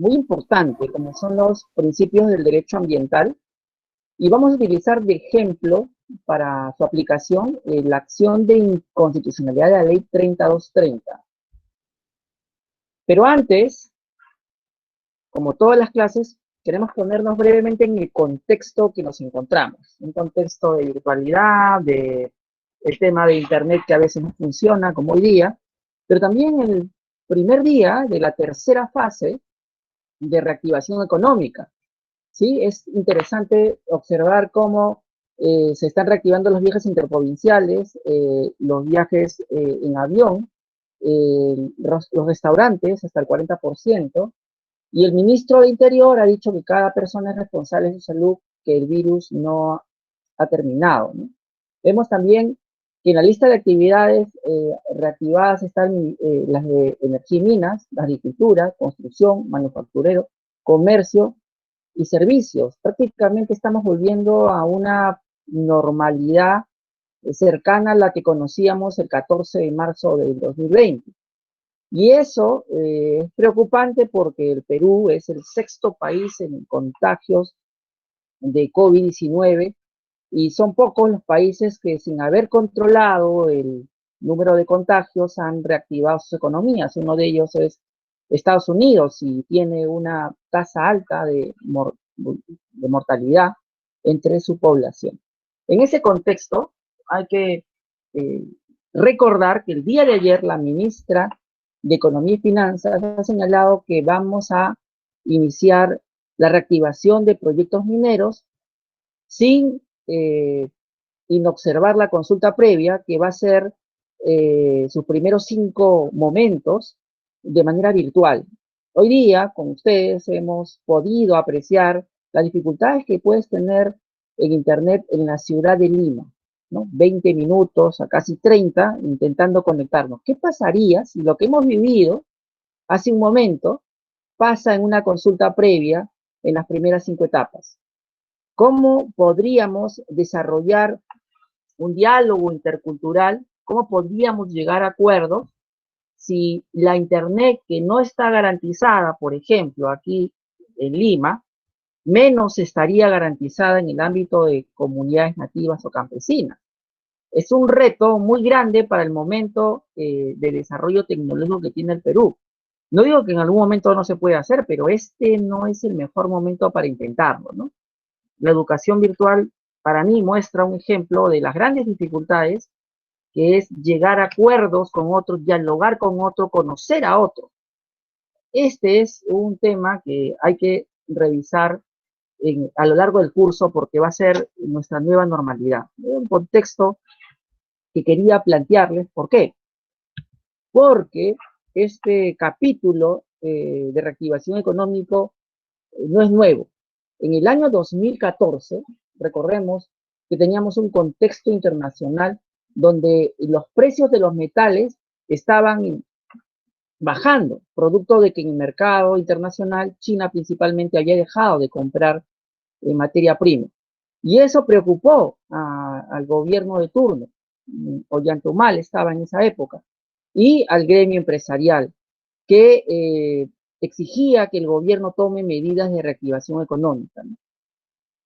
muy importante, como son los principios del derecho ambiental, y vamos a utilizar de ejemplo para su aplicación la acción de inconstitucionalidad de la ley 3230. Pero antes, como todas las clases, queremos ponernos brevemente en el contexto que nos encontramos, un contexto de virtualidad, de el tema de Internet que a veces no funciona como hoy día, pero también el primer día de la tercera fase de reactivación económica. ¿Sí? Es interesante observar cómo se están reactivando los viajes interprovinciales, los viajes en avión, los restaurantes hasta el 40%, y el ministro de Interior ha dicho que cada persona es responsable de su salud, que el virus no ha terminado, ¿no? Vemos también que en la lista de actividades reactivadas están las de energía y minas, la agricultura, construcción, manufacturero, comercio y servicios. Prácticamente estamos volviendo a una normalidad cercana a la que conocíamos el 14 de marzo del 2020. Y eso es preocupante porque el Perú es el sexto país en contagios de COVID-19 y son pocos los países que sin haber controlado el número de contagios han reactivado sus economías. Uno de ellos es Estados Unidos y tiene una tasa alta de mortalidad entre su población. En ese contexto hay que eh, recordar que el día de ayer la ministra de Economía y Finanzas ha señalado que vamos a iniciar la reactivación de proyectos mineros sin inobservar la consulta previa, que va a ser sus primeros 5 momentos de manera virtual. Hoy día, con ustedes, hemos podido apreciar las dificultades que puedes tener en Internet en la ciudad de Lima, ¿no? 20 minutos a casi 30 intentando conectarnos. ¿Qué pasaría si lo que hemos vivido hace un momento pasa en una consulta previa en las primeras 5 etapas? ¿Cómo podríamos desarrollar un diálogo intercultural? ¿Cómo podríamos llegar a acuerdos si la Internet que no está garantizada, por ejemplo, aquí en Lima, menos estaría garantizada en el ámbito de comunidades nativas o campesinas? Es un reto muy grande para el momento de desarrollo tecnológico que tiene el Perú. No digo que en algún momento no se pueda hacer, pero este no es el mejor momento para intentarlo, ¿no? La educación virtual para mí muestra un ejemplo de las grandes dificultades que es llegar a acuerdos con otros, dialogar con otro, conocer a otro. Este es un tema que hay que revisar a lo largo del curso porque va a ser nuestra nueva normalidad. Un contexto que quería plantearles, ¿por qué? Porque este capítulo de reactivación económico no es nuevo. En el año 2014, recordemos que teníamos un contexto internacional donde los precios de los metales estaban bajando, producto de que en el mercado internacional China principalmente había dejado de comprar materia prima. Y eso preocupó al gobierno de turno, Ollantaytamala estaba en esa época, y al gremio empresarial, que exigía que el gobierno tome medidas de reactivación económica, ¿no?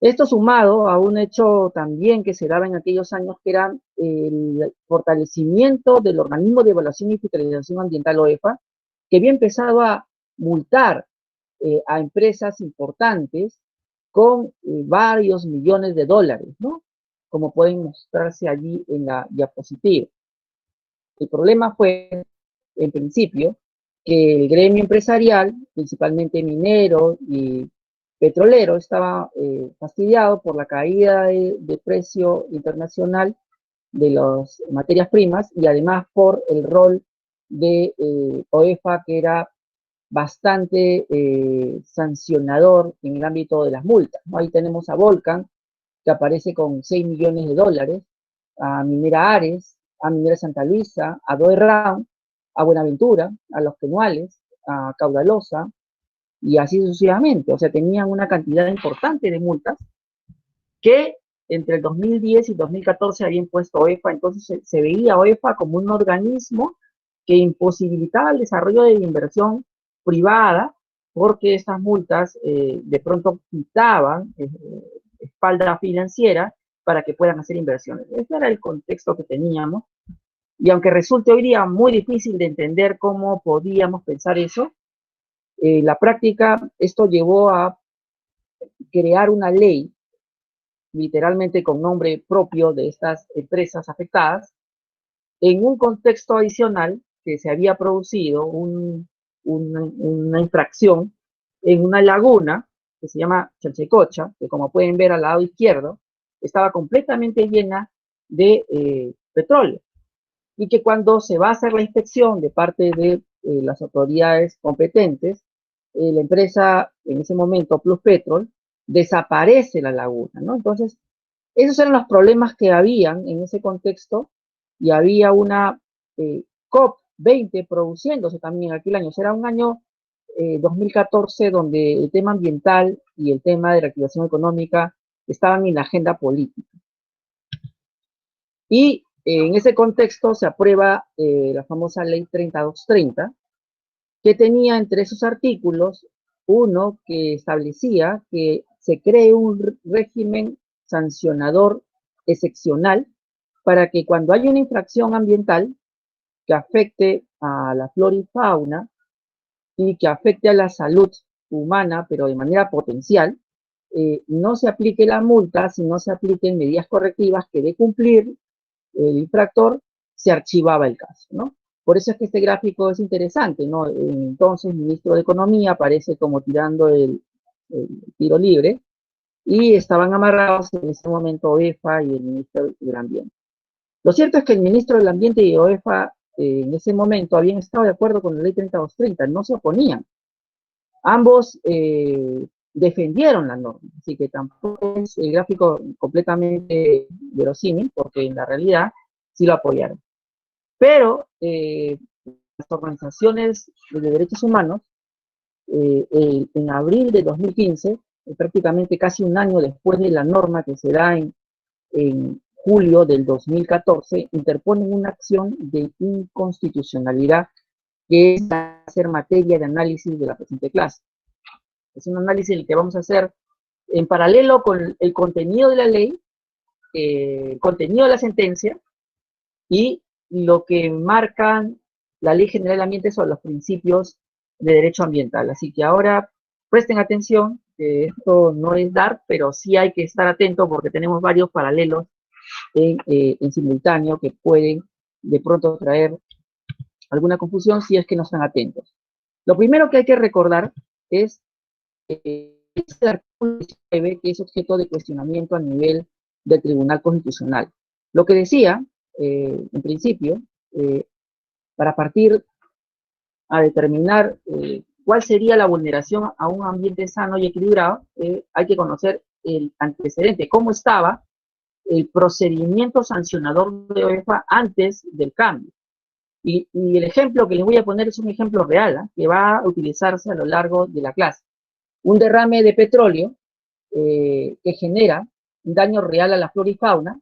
Esto sumado a un hecho también que se daba en aquellos años, que era el fortalecimiento del organismo de evaluación y fiscalización ambiental OEFA, que había empezado a multar a empresas importantes con varios millones de dólares, ¿no? Como pueden mostrarse allí en la diapositiva. El problema fue, en principio, que el gremio empresarial, principalmente minero y petrolero, estaba fastidiado por la caída de precio internacional de las materias primas y además por el rol de OEFA, que era bastante sancionador en el ámbito de las multas, ¿no? Ahí tenemos a Volcan, que aparece con 6 millones de dólares, a Minera Ares, a Minera Santa Luisa, a Doe Round, a Buenaventura, a Los Quenuales, a Caudalosa, y así sucesivamente. O sea, tenían una cantidad importante de multas que entre el 2010 y 2014 había impuesto OEFA. Entonces se veía OEFA como un organismo que imposibilitaba el desarrollo de la inversión privada porque estas multas de pronto quitaban espalda financiera para que puedan hacer inversiones. Ese era el contexto que teníamos. Y aunque resulte hoy día muy difícil de entender cómo podíamos pensar eso, la práctica, esto llevó a crear una ley, literalmente con nombre propio de estas empresas afectadas, en un contexto adicional que se había producido una infracción en una laguna que se llama Chalchecocha, que como pueden ver al lado izquierdo, estaba completamente llena de petróleo. Y que cuando se va a hacer la inspección de parte de las autoridades competentes, la empresa, en ese momento, Plus Petrol, desaparece la laguna, ¿no? Entonces, esos eran los problemas que habían en ese contexto y había una COP20 produciéndose también en aquel año. Será un año 2014 donde el tema ambiental y el tema de reactivación económica estaban en la agenda política. Y en ese contexto se aprueba la famosa ley 3230, que tenía entre sus artículos uno que establecía que se cree un régimen sancionador excepcional para que cuando hay una infracción ambiental que afecte a la flora y fauna y que afecte a la salud humana, pero de manera potencial, no se aplique la multa, sino se apliquen medidas correctivas que de cumplir el infractor, se archivaba el caso, ¿no? Por eso es que este gráfico es interesante, ¿no? Entonces, el ministro de Economía aparece como tirando el tiro libre y estaban amarrados en ese momento OEFA y el ministro del Ambiente. Lo cierto es que el ministro del Ambiente y OEFA en ese momento habían estado de acuerdo con la ley 3230, no se oponían. Ambos defendieron la norma, así que tampoco es el gráfico completamente verosímil, porque en la realidad sí lo apoyaron. Pero las organizaciones de derechos humanos, en abril de 2015, prácticamente casi un año después de la norma que se da en julio del 2014, interponen una acción de inconstitucionalidad que es hacer materia de análisis de la presente clase. Es un análisis el que vamos a hacer en paralelo con el contenido de la ley, el contenido de la sentencia y lo que marcan la Ley General del Ambiente sobre los principios de derecho ambiental. Así que ahora presten atención, que esto no es dar, pero sí hay que estar atento porque tenemos varios paralelos en simultáneo que pueden de pronto traer alguna confusión si es que no están atentos. Lo primero que hay que recordar es el artículo 19, que es objeto de cuestionamiento a nivel del Tribunal Constitucional. Lo que decía, en principio, para partir a determinar cuál sería la vulneración a un ambiente sano y equilibrado, hay que conocer el antecedente, cómo estaba el procedimiento sancionador de OEFA antes del cambio. Y el ejemplo que les voy a poner es un ejemplo real, que va a utilizarse a lo largo de la clase. Un derrame de petróleo que genera un daño real a la flora y fauna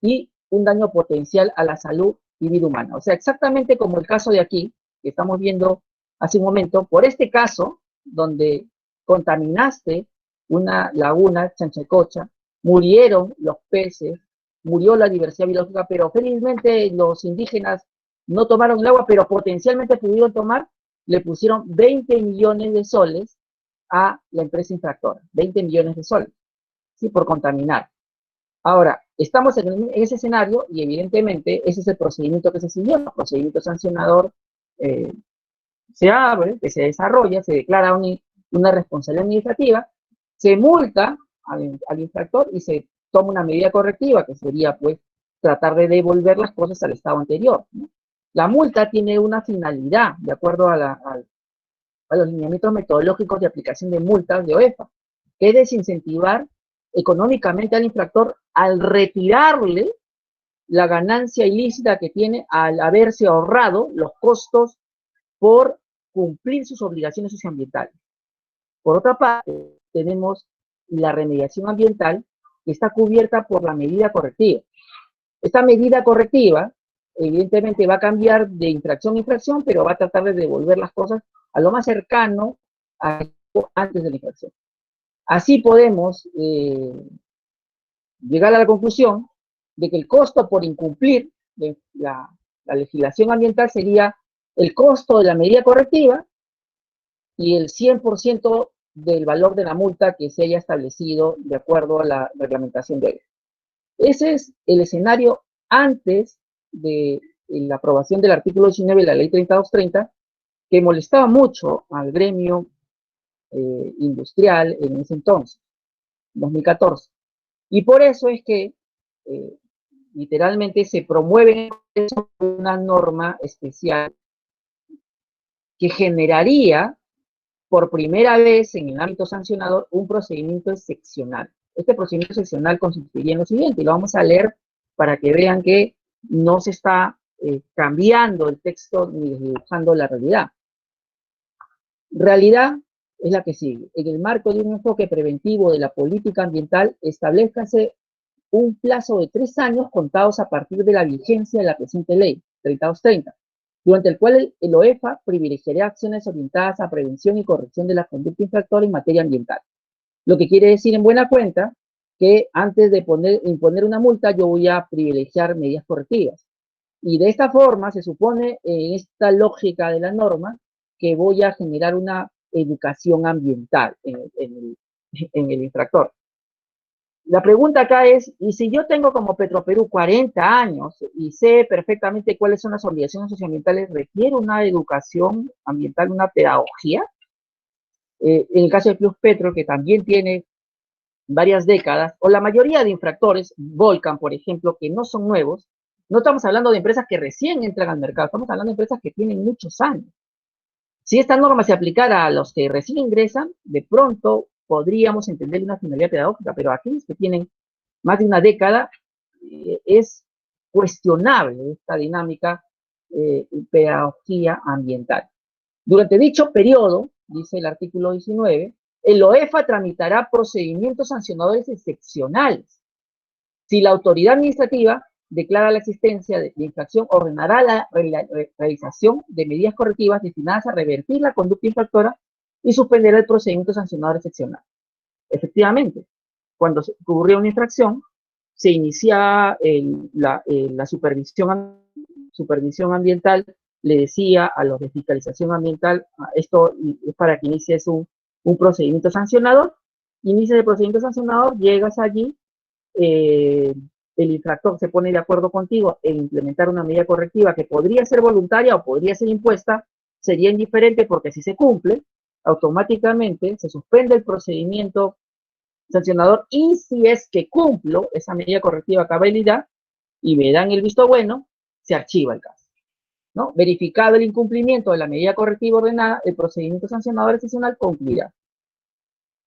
y un daño potencial a la salud y vida humana. O sea, exactamente como el caso de aquí, que estamos viendo hace un momento, por este caso, donde contaminaste una laguna, Chanchacocha, murieron los peces, murió la diversidad biológica, pero felizmente los indígenas no tomaron el agua, pero potencialmente pudieron tomar, le pusieron 20 millones de soles a la empresa infractora, 20 millones de soles, ¿sí? Por contaminar. Ahora, estamos en ese escenario y evidentemente ese es el procedimiento que se siguió, el procedimiento sancionador se abre, que se desarrolla, se declara una responsabilidad administrativa, se multa al infractor y se toma una medida correctiva, que sería pues tratar de devolver las cosas al estado anterior, ¿no? La multa tiene una finalidad, de acuerdo a los lineamientos metodológicos de aplicación de multas de OEFA, que es desincentivar económicamente al infractor al retirarle la ganancia ilícita que tiene al haberse ahorrado los costos por cumplir sus obligaciones socioambientales. Por otra parte, tenemos la remediación ambiental, que está cubierta por la medida correctiva. Esta medida correctiva, evidentemente, va a cambiar de infracción a infracción, pero va a tratar de devolver las cosas a lo más cercano antes de la infracción. Así podemos llegar a la conclusión de que el costo por incumplir de la legislación ambiental sería el costo de la medida correctiva y el 100% del valor de la multa que se haya establecido de acuerdo a la reglamentación de ley. Ese es el escenario antes de la aprobación del artículo 19 de la ley 3230, que molestaba mucho al gremio industrial en ese entonces, 2014. Y por eso es que literalmente se promueve una norma especial que generaría por primera vez en el ámbito sancionador un procedimiento excepcional. Este procedimiento excepcional consistiría en lo siguiente, y lo vamos a leer para que vean que no se está cambiando el texto ni desdibujando la realidad. Realidad es la que sigue. En el marco de un enfoque preventivo de la política ambiental, establezcase un plazo de 3 años contados a partir de la vigencia de la presente ley, 3230, durante el cual el OEFA privilegiará acciones orientadas a prevención y corrección de la conducta infractora en materia ambiental. Lo que quiere decir en buena cuenta que antes de imponer una multa yo voy a privilegiar medidas correctivas. Y de esta forma se supone, en esta lógica de la norma, que voy a generar una educación ambiental en el infractor. La pregunta acá es, ¿y si yo tengo como Petroperú 40 años y sé perfectamente cuáles son las obligaciones socioambientales, ¿requiere una educación ambiental, una pedagogía? En el caso de Plus Petro, que también tiene varias décadas, o la mayoría de infractores, Volcan, por ejemplo, que no son nuevos, no estamos hablando de empresas que recién entran al mercado, estamos hablando de empresas que tienen muchos años. Si esta norma se aplicara a los que recién ingresan, de pronto podríamos entender una finalidad pedagógica, pero a aquellos que tienen más de una década, es cuestionable esta dinámica pedagogía ambiental. Durante dicho periodo, dice el artículo 19, el OEFA tramitará procedimientos sancionadores excepcionales. Si la autoridad administrativa declara la existencia de infracción, ordenará la realización de medidas correctivas destinadas a revertir la conducta infractora y suspenderá el procedimiento sancionador excepcional. Efectivamente, cuando ocurrió una infracción, se inicia la supervisión ambiental, le decía a los de fiscalización ambiental, esto es para que inicies un procedimiento sancionador, inicia el procedimiento sancionador, llegas allí, el infractor se pone de acuerdo contigo en implementar una medida correctiva que podría ser voluntaria o podría ser impuesta, sería indiferente porque si se cumple, automáticamente se suspende el procedimiento sancionador y si es que cumplo esa medida correctiva a cabalidad y me dan el visto bueno, se archiva el caso, ¿no? Verificado el incumplimiento de la medida correctiva ordenada, el procedimiento sancionador excepcional concluirá.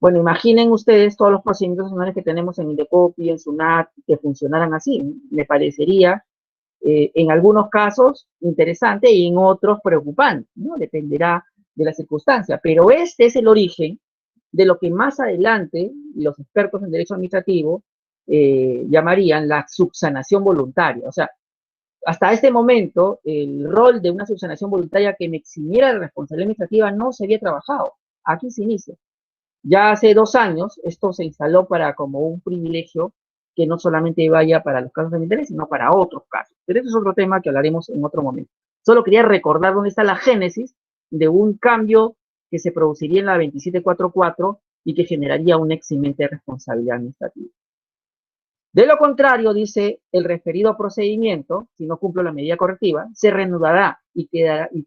Bueno, imaginen ustedes todos los procedimientos sancionadores que tenemos en Indecopi, en SUNAT, que funcionaran así. Me parecería, en algunos casos, interesante y en otros preocupante, ¿no? Dependerá de la circunstancia. Pero este es el origen de lo que más adelante los expertos en derecho administrativo llamarían la subsanación voluntaria. O sea, hasta este momento, el rol de una subsanación voluntaria que me eximiera de responsabilidad administrativa no se había trabajado. Aquí se inicia. Ya hace 2 años, esto se instaló para como un privilegio que no solamente vaya para los casos de interés, sino para otros casos. Pero eso es otro tema que hablaremos en otro momento. Solo quería recordar dónde está la génesis de un cambio que se produciría en la 2744 y que generaría un eximente de responsabilidad administrativa. De lo contrario, dice el referido procedimiento, si no cumplo la medida correctiva, se reanudará y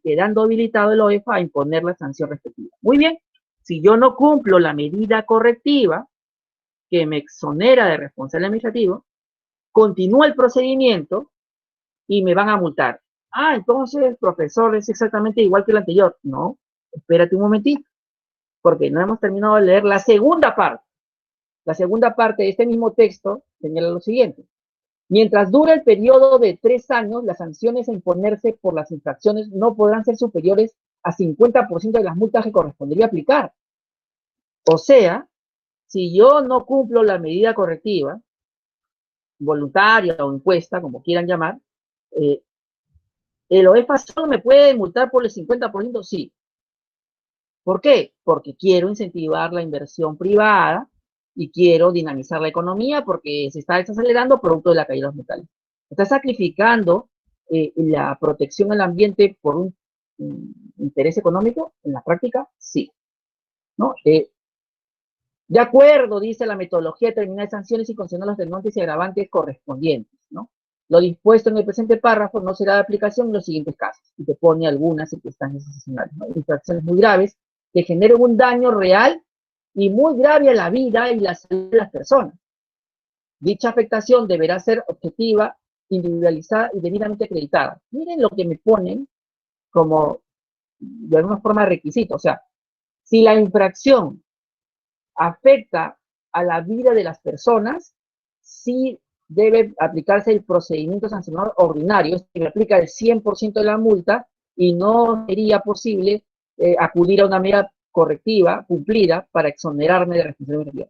quedando habilitado el OEFA a imponer la sanción respectiva. Muy bien, si yo no cumplo la medida correctiva que me exonera de responsabilidad administrativa, continúa el procedimiento y me van a multar. Ah, entonces, profesor, es exactamente igual que el anterior. No, espérate un momentito, porque no hemos terminado de leer la segunda parte. La segunda parte de este mismo texto señala lo siguiente. Mientras dure el periodo de 3 años, las sanciones a imponerse por las infracciones no podrán ser superiores a 50% de las multas que correspondería aplicar. O sea, si yo no cumplo la medida correctiva, voluntaria o impuesta, como quieran llamar, ¿el OEFA solo me puede multar por el 50%? Sí. ¿Por qué? Porque quiero incentivar la inversión privada y quiero dinamizar la economía porque se está desacelerando producto de la caída de los metales. Está sacrificando la protección al ambiente por un interés económico. En la práctica, sí, ¿no? De acuerdo, dice la metodología, determinar sanciones y consignar los atenuantes y agravantes correspondientes, ¿no? Lo dispuesto en el presente párrafo no será de aplicación en los siguientes casos. Y te pone algunas circunstancias excepcionales, ¿no? Infracciones muy graves que generen un daño real y muy grave a la vida y la salud de las personas. Dicha afectación deberá ser objetiva, individualizada y debidamente acreditada. Miren lo que me ponen como, de alguna forma, requisito. O sea, si la infracción afecta a la vida de las personas, sí debe aplicarse el procedimiento sancionador ordinario, que aplica el 100% de la multa y no sería posible acudir a una medida correctiva cumplida para exonerarme de responsabilidad.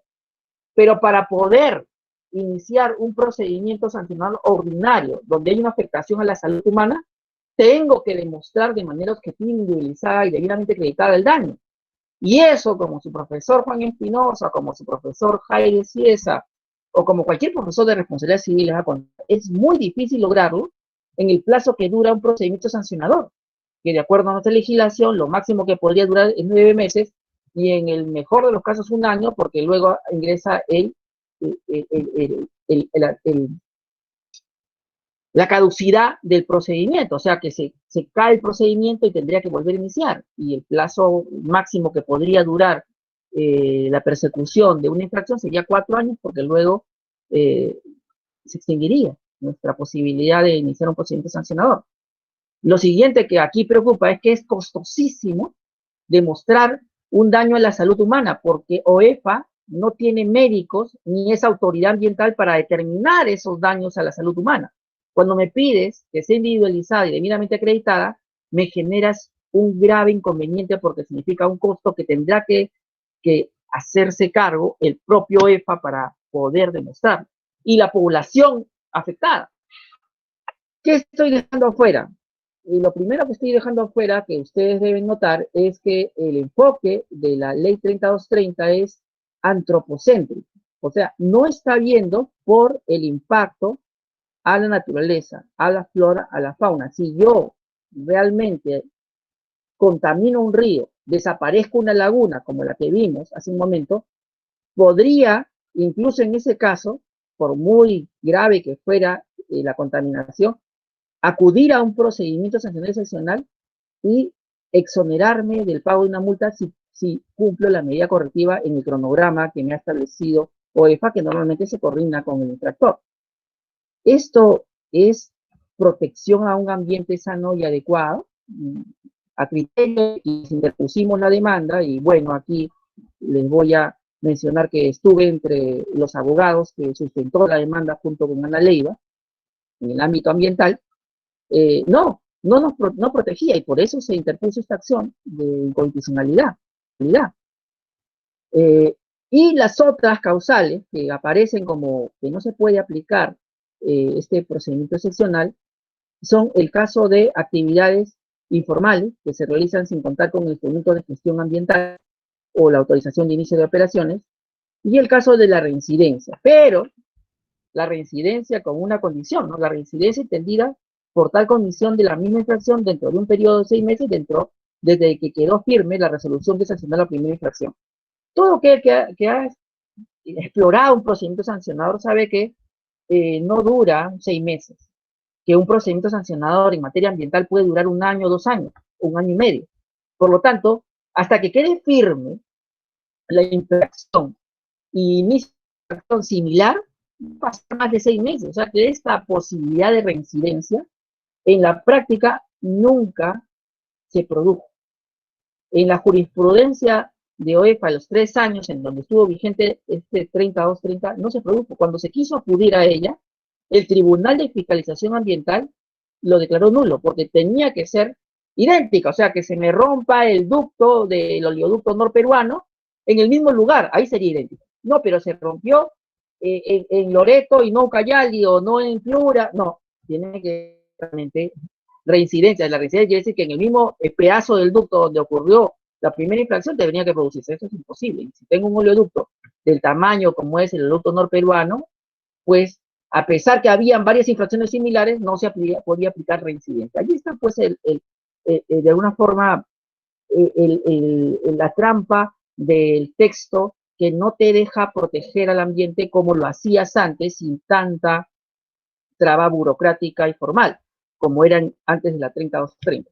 Pero para poder iniciar un procedimiento sancionador ordinario donde hay una afectación a la salud humana, tengo que demostrar de manera objetiva, individualizada y debidamente acreditada el daño. Y eso, como su profesor Juan Espinosa, como su profesor Jaime Ciesa, o como cualquier profesor de responsabilidad civil, es muy difícil lograrlo en el plazo que dura un procedimiento sancionador, que de acuerdo a nuestra legislación, lo máximo que podría durar es 9 meses, y en el mejor de los casos 1 año, porque luego ingresa la caducidad del procedimiento, o sea que se cae el procedimiento y tendría que volver a iniciar, y el plazo máximo que podría durar la persecución de una infracción sería 4 años, porque luego se extinguiría nuestra posibilidad de iniciar un procedimiento sancionador. Lo siguiente que aquí preocupa es que es costosísimo demostrar un daño a la salud humana, porque OEFA no tiene médicos ni esa autoridad ambiental para determinar esos daños a la salud humana. Cuando me pides que sea individualizada y debidamente acreditada, me generas un grave inconveniente porque significa un costo que tendrá que hacerse cargo el propio EFA para poder demostrar. Y la población afectada. ¿Qué estoy dejando afuera? Y lo primero que estoy dejando afuera, que ustedes deben notar, es que el enfoque de la ley 3230 es antropocéntrico. O sea, no está viendo por el impacto a la naturaleza, a la flora, a la fauna. Si yo realmente contamino un río, desaparezco una laguna, como la que vimos hace un momento, podría, incluso en ese caso, por muy grave que fuera la contaminación, acudir a un procedimiento sancionador excepcional y exonerarme del pago de una multa si cumplo la medida correctiva en el cronograma que me ha establecido OEFA, que normalmente se coordina con el infractor. Esto es protección a un ambiente sano y adecuado, a criterio, y interpusimos la demanda, y bueno, aquí les voy a mencionar que estuve entre los abogados que sustentó la demanda junto con Ana Leiva en el ámbito ambiental. No protegía, y por eso se interpuso esta acción de inconstitucionalidad. Y las otras causales que aparecen como que no se puede aplicar este procedimiento excepcional son el caso de actividades informales que se realizan sin contar con el instrumento de gestión ambiental o la autorización de inicio de operaciones, y el caso de la reincidencia, pero la reincidencia con una condición, ¿no? La reincidencia entendida por tal condición de la misma infracción dentro de un periodo de 6 meses desde que quedó firme la resolución que sancionó la primera infracción. Todo aquel que ha explorado un procedimiento sancionador sabe que no dura 6 meses, que un procedimiento sancionador en materia ambiental puede durar 1 año, 2 años, 1 año y medio. Por lo tanto, hasta que quede firme la infracción y inicie una infracción similar, pasa más de 6 meses. O sea que esta posibilidad de reincidencia en la práctica nunca se produjo. En la jurisprudencia de OEFA, los 3 años en donde estuvo vigente este 3230, no se produjo. Cuando se quiso acudir a ella, el Tribunal de Fiscalización Ambiental lo declaró nulo, porque tenía que ser idéntica, o sea, que se me rompa el ducto del oleoducto norperuano en el mismo lugar, ahí sería idéntico. No, pero se rompió en Loreto y no Ucayali, o no en Piura, no, tiene que realmente reincidencia. La reincidencia quiere decir que en el mismo pedazo del ducto donde ocurrió la primera infracción tendría que producirse. Eso es imposible. Si tengo un oleoducto del tamaño como es el oleoducto norperuano, pues a pesar que habían varias infracciones similares, no se podía aplicar reincidencia. Allí está, pues, de alguna forma, la trampa del texto que no te deja proteger al ambiente como lo hacías antes, sin tanta traba burocrática y formal, como eran antes de la 3230.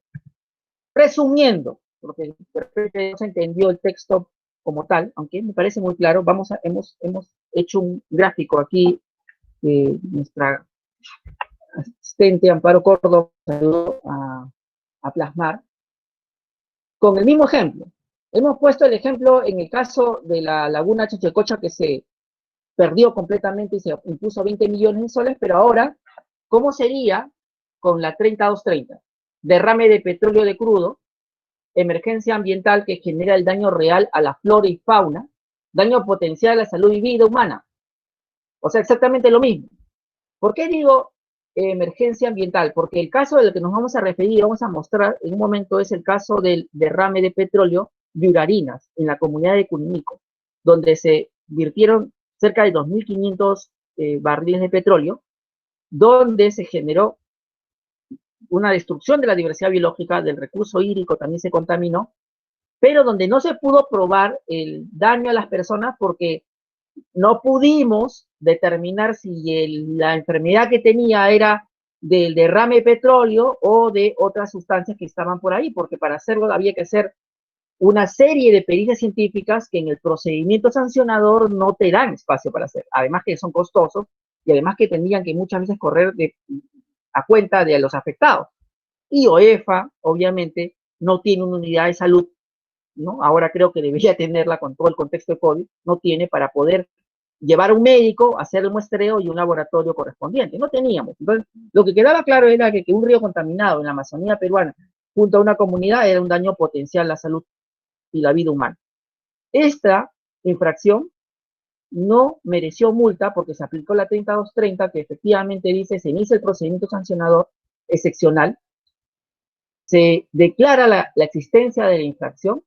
Resumiendo, porque de repente no se entendió el texto como tal, aunque me parece muy claro, hemos hecho un gráfico aquí, nuestra asistente Amparo Córdoba ayudó a plasmar, con el mismo ejemplo. Hemos puesto el ejemplo en el caso de la laguna Chichecocha, que se perdió completamente y se impuso 20 millones de soles, pero ahora, ¿cómo sería con la 3230? Derrame de petróleo de crudo, emergencia ambiental que genera el daño real a la flora y fauna, daño potencial a la salud y vida humana. O sea, exactamente lo mismo. ¿Por qué digo emergencia ambiental? Porque el caso del que nos vamos a referir, vamos a mostrar en un momento, es el caso del derrame de petróleo de Urarinas, en la comunidad de Cunimico, donde se virtieron cerca de 2.500 barriles de petróleo, donde se generó una destrucción de la diversidad biológica, del recurso hídrico también se contaminó, pero donde no se pudo probar el daño a las personas porque no pudimos determinar si la enfermedad que tenía era del derrame de petróleo o de otras sustancias que estaban por ahí, porque para hacerlo había que hacer una serie de pericias científicas que en el procedimiento sancionador no te dan espacio para hacer, además que son costosos y además que tendrían que muchas veces correr a cuenta de los afectados. Y OEFA, obviamente, no tiene una unidad de salud, ¿no? Ahora creo que debería tenerla con todo el contexto de COVID, no tiene para poder llevar a un médico, hacer el muestreo y un laboratorio correspondiente. No teníamos. Entonces, lo que quedaba claro era que un río contaminado en la Amazonía peruana junto a una comunidad era un daño potencial a la salud y la vida humana. Esta infracción no mereció multa porque se aplicó la 3230, que efectivamente dice se inicia el procedimiento sancionador excepcional, se declara la existencia de la infracción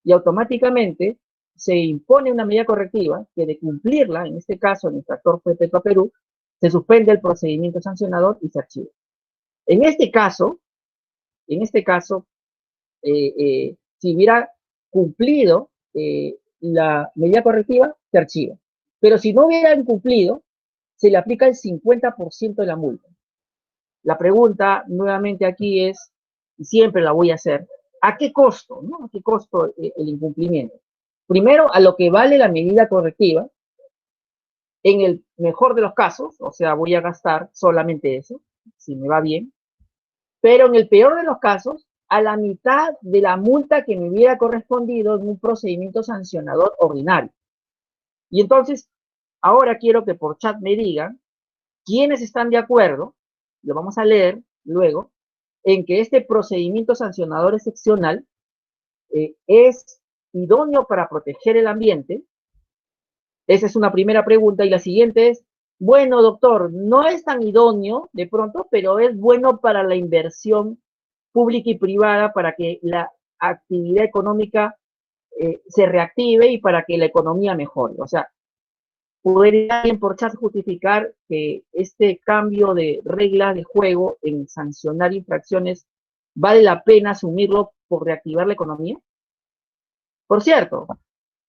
y automáticamente se impone una medida correctiva que de cumplirla, en este caso el infractor fue Petroperú, se suspende el procedimiento sancionador y se archiva. En este caso, si hubiera cumplido la medida correctiva, se archiva. Pero si no hubieran cumplido, se le aplica el 50% de la multa. La pregunta nuevamente aquí es, y siempre la voy a hacer, ¿a qué costo? ¿No? ¿A qué costo el incumplimiento? Primero, a lo que vale la medida correctiva. En el mejor de los casos, o sea, voy a gastar solamente eso, si me va bien. Pero en el peor de los casos, a la mitad de la multa que me hubiera correspondido en un procedimiento sancionador ordinario. Y entonces, ahora quiero que por chat me digan quiénes están de acuerdo, lo vamos a leer luego, en que este procedimiento sancionador excepcional es idóneo para proteger el ambiente. Esa es una primera pregunta. Y la siguiente es, bueno, doctor, no es tan idóneo de pronto, pero es bueno para la inversión pública y privada, para que la actividad económica se reactive y para que la economía mejore. O sea, ¿podría alguien por chat justificar que este cambio de reglas de juego en sancionar infracciones vale la pena asumirlo por reactivar la economía? Por cierto,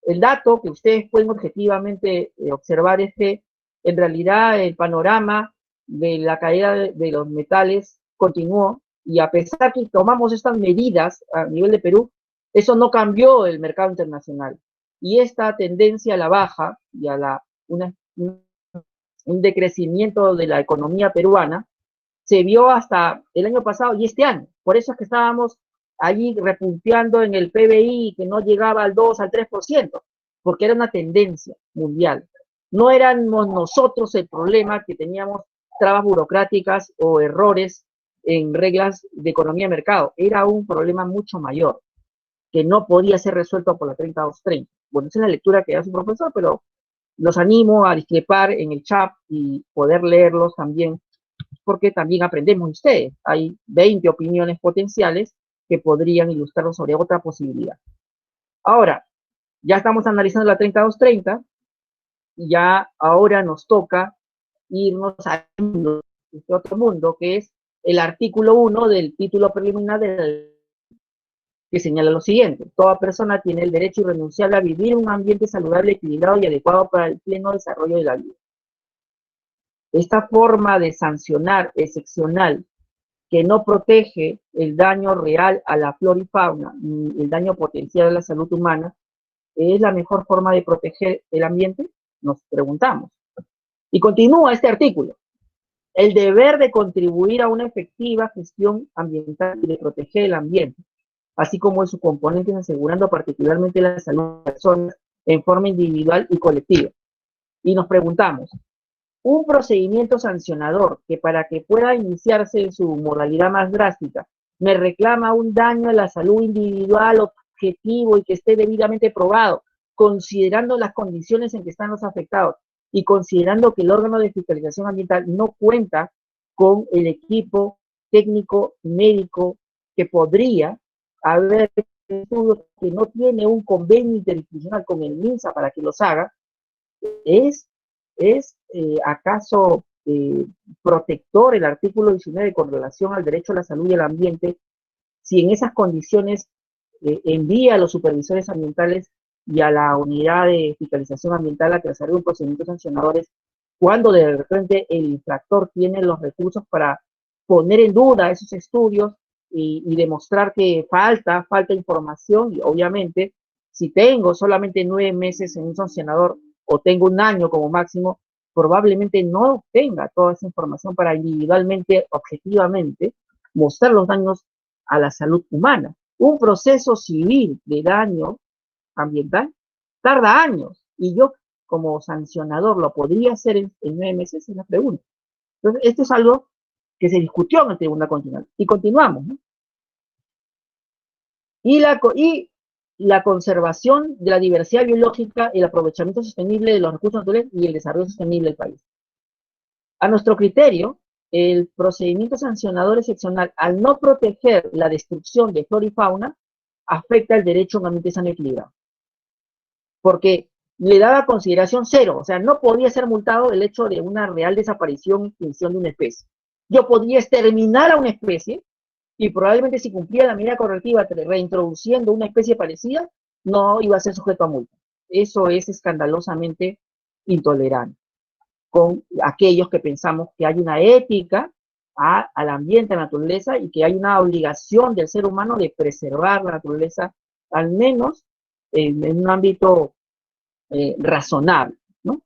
el dato que ustedes pueden objetivamente observar es que en realidad el panorama de la caída de los metales continuó, y a pesar que tomamos estas medidas a nivel de Perú, eso no cambió el mercado internacional. Y esta tendencia a la baja y a un decrecimiento de la economía peruana se vio hasta el año pasado y este año. Por eso es que estábamos allí repunteando en el PBI, que no llegaba al 2, al 3%, porque era una tendencia mundial. No éramos nosotros el problema, que teníamos trabas burocráticas o errores en reglas de economía de mercado. Era un problema mucho mayor, que no podía ser resuelto por la 3230. Bueno, esa es la lectura que da su profesor, pero los animo a discrepar en el chat y poder leerlos también, porque también aprendemos de ustedes. Hay 20 opiniones potenciales que podrían ilustrarnos sobre otra posibilidad. Ahora, ya estamos analizando la 3230, y ya ahora nos toca irnos a este otro mundo, que es el artículo 1 del título preliminar que señala lo siguiente: toda persona tiene el derecho irrenunciable a vivir en un ambiente saludable, equilibrado y adecuado para el pleno desarrollo de la vida. Esta forma de sancionar excepcional que no protege el daño real a la flora y fauna ni el daño potencial a la salud humana, ¿es la mejor forma de proteger el ambiente? Nos preguntamos. Y continúa este artículo: el deber de contribuir a una efectiva gestión ambiental y de proteger el ambiente, así como en sus componentes, asegurando particularmente la salud de las personas en forma individual y colectiva. Y nos preguntamos, un procedimiento sancionador que, para que pueda iniciarse en su modalidad más drástica, me reclama un daño a la salud individual objetivo y que esté debidamente probado, considerando las condiciones en que están los afectados y considerando que el órgano de fiscalización ambiental no cuenta con el equipo técnico médico que podría haber estudios, que no tiene un convenio interinstitucional con el MINSA para que los haga. ¿Es acaso protector el artículo 19 con relación al derecho a la salud y al ambiente, si en esas condiciones envía a los supervisores ambientales y a la unidad de fiscalización ambiental a que desarrolle procedimientos sancionadores, cuando de repente el infractor tiene los recursos para poner en duda esos estudios y demostrar que falta información? Y obviamente, si tengo solamente 9 meses en un sancionador o tengo un año como máximo, probablemente no obtenga toda esa información para individualmente, objetivamente, mostrar los daños a la salud humana. Un proceso civil de daño ambiental tarda años, y yo como sancionador lo podría hacer en 9 meses, es la pregunta. Entonces, esto es algo que se discutió en el Tribunal Constitucional. Y continuamos, ¿no? Y la conservación de la diversidad biológica, el aprovechamiento sostenible de los recursos naturales y el desarrollo sostenible del país. A nuestro criterio, el procedimiento sancionador excepcional, al no proteger la destrucción de flora y fauna, afecta el derecho a un ambiente sano y equilibrado, porque le daba consideración cero. O sea, no podía ser multado el hecho de una real desaparición y extinción de una especie. Yo podía exterminar a una especie y probablemente, si cumplía la medida correctiva reintroduciendo una especie parecida, no iba a ser sujeto a multa. Eso es escandalosamente intolerante con aquellos que pensamos que hay una ética al ambiente, a la naturaleza, y que hay una obligación del ser humano de preservar la naturaleza, al menos en un ámbito razonable, ¿no?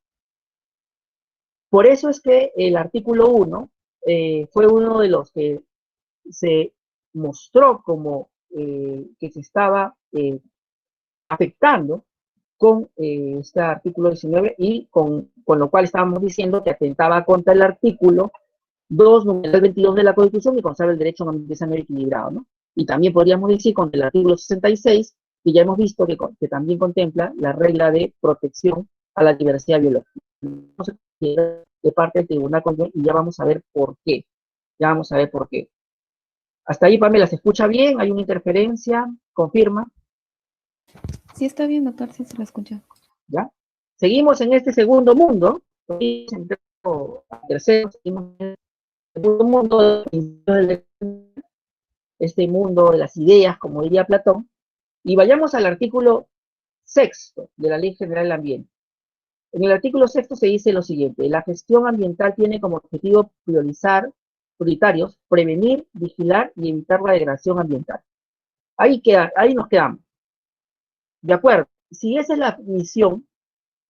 Por eso es que el artículo 1 fue uno de los que se mostró como que se estaba afectando con este artículo 19, y con lo cual estábamos diciendo que atentaba contra el artículo 2, numeral 22 de la Constitución, y consagra el derecho a un ambiente sano y equilibrado, ¿no? Y también podríamos decir con el artículo 66, que ya hemos visto que también contempla la regla de protección a la diversidad biológica. De parte del Tribunal Constitucional, y ya vamos a ver por qué. Ya vamos a ver por qué. Hasta ahí, Pamela, ¿se escucha bien? ¿Hay una interferencia? ¿Confirma? Sí, está bien, doctor, sí se lo escucha. ¿Ya? Seguimos en este segundo mundo, tercero, seguimos en el segundo mundo, este mundo de las ideas, como diría Platón, y vayamos al artículo 6 de la Ley General del Ambiente. En el artículo 6 se dice lo siguiente: la gestión ambiental tiene como objetivo prioritarios, prevenir, vigilar y evitar la degradación ambiental. Ahí nos quedamos. De acuerdo. Si esa es la misión,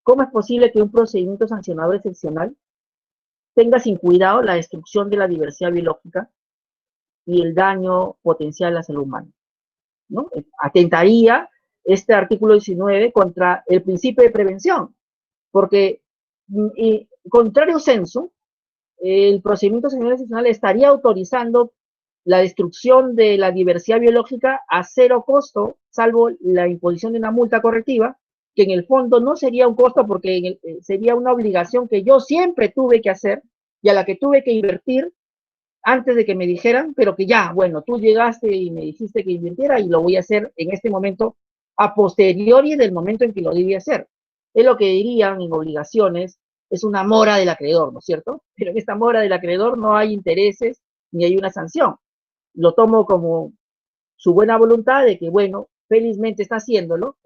¿cómo es posible que un procedimiento sancionador excepcional tenga sin cuidado la destrucción de la diversidad biológica y el daño potencial a la salud humana? ¿No? Atentaría este artículo 19 contra el principio de prevención, porque contrario sensu, el procedimiento sancionador excepcional estaría autorizando la destrucción de la diversidad biológica a cero costo, salvo la imposición de una multa correctiva, que en el fondo no sería un costo, porque sería una obligación que yo siempre tuve que hacer y a la que tuve que invertir antes de que me dijeran, pero que ya, bueno, tú llegaste y me dijiste que invirtiera y lo voy a hacer en este momento a posteriori del momento en que lo debía hacer. Es lo que dirían en obligaciones, es una mora del acreedor, ¿no es cierto? Pero en esta mora del acreedor no hay intereses ni hay una sanción. Lo tomo como su buena voluntad de que, bueno, felizmente está haciéndolo,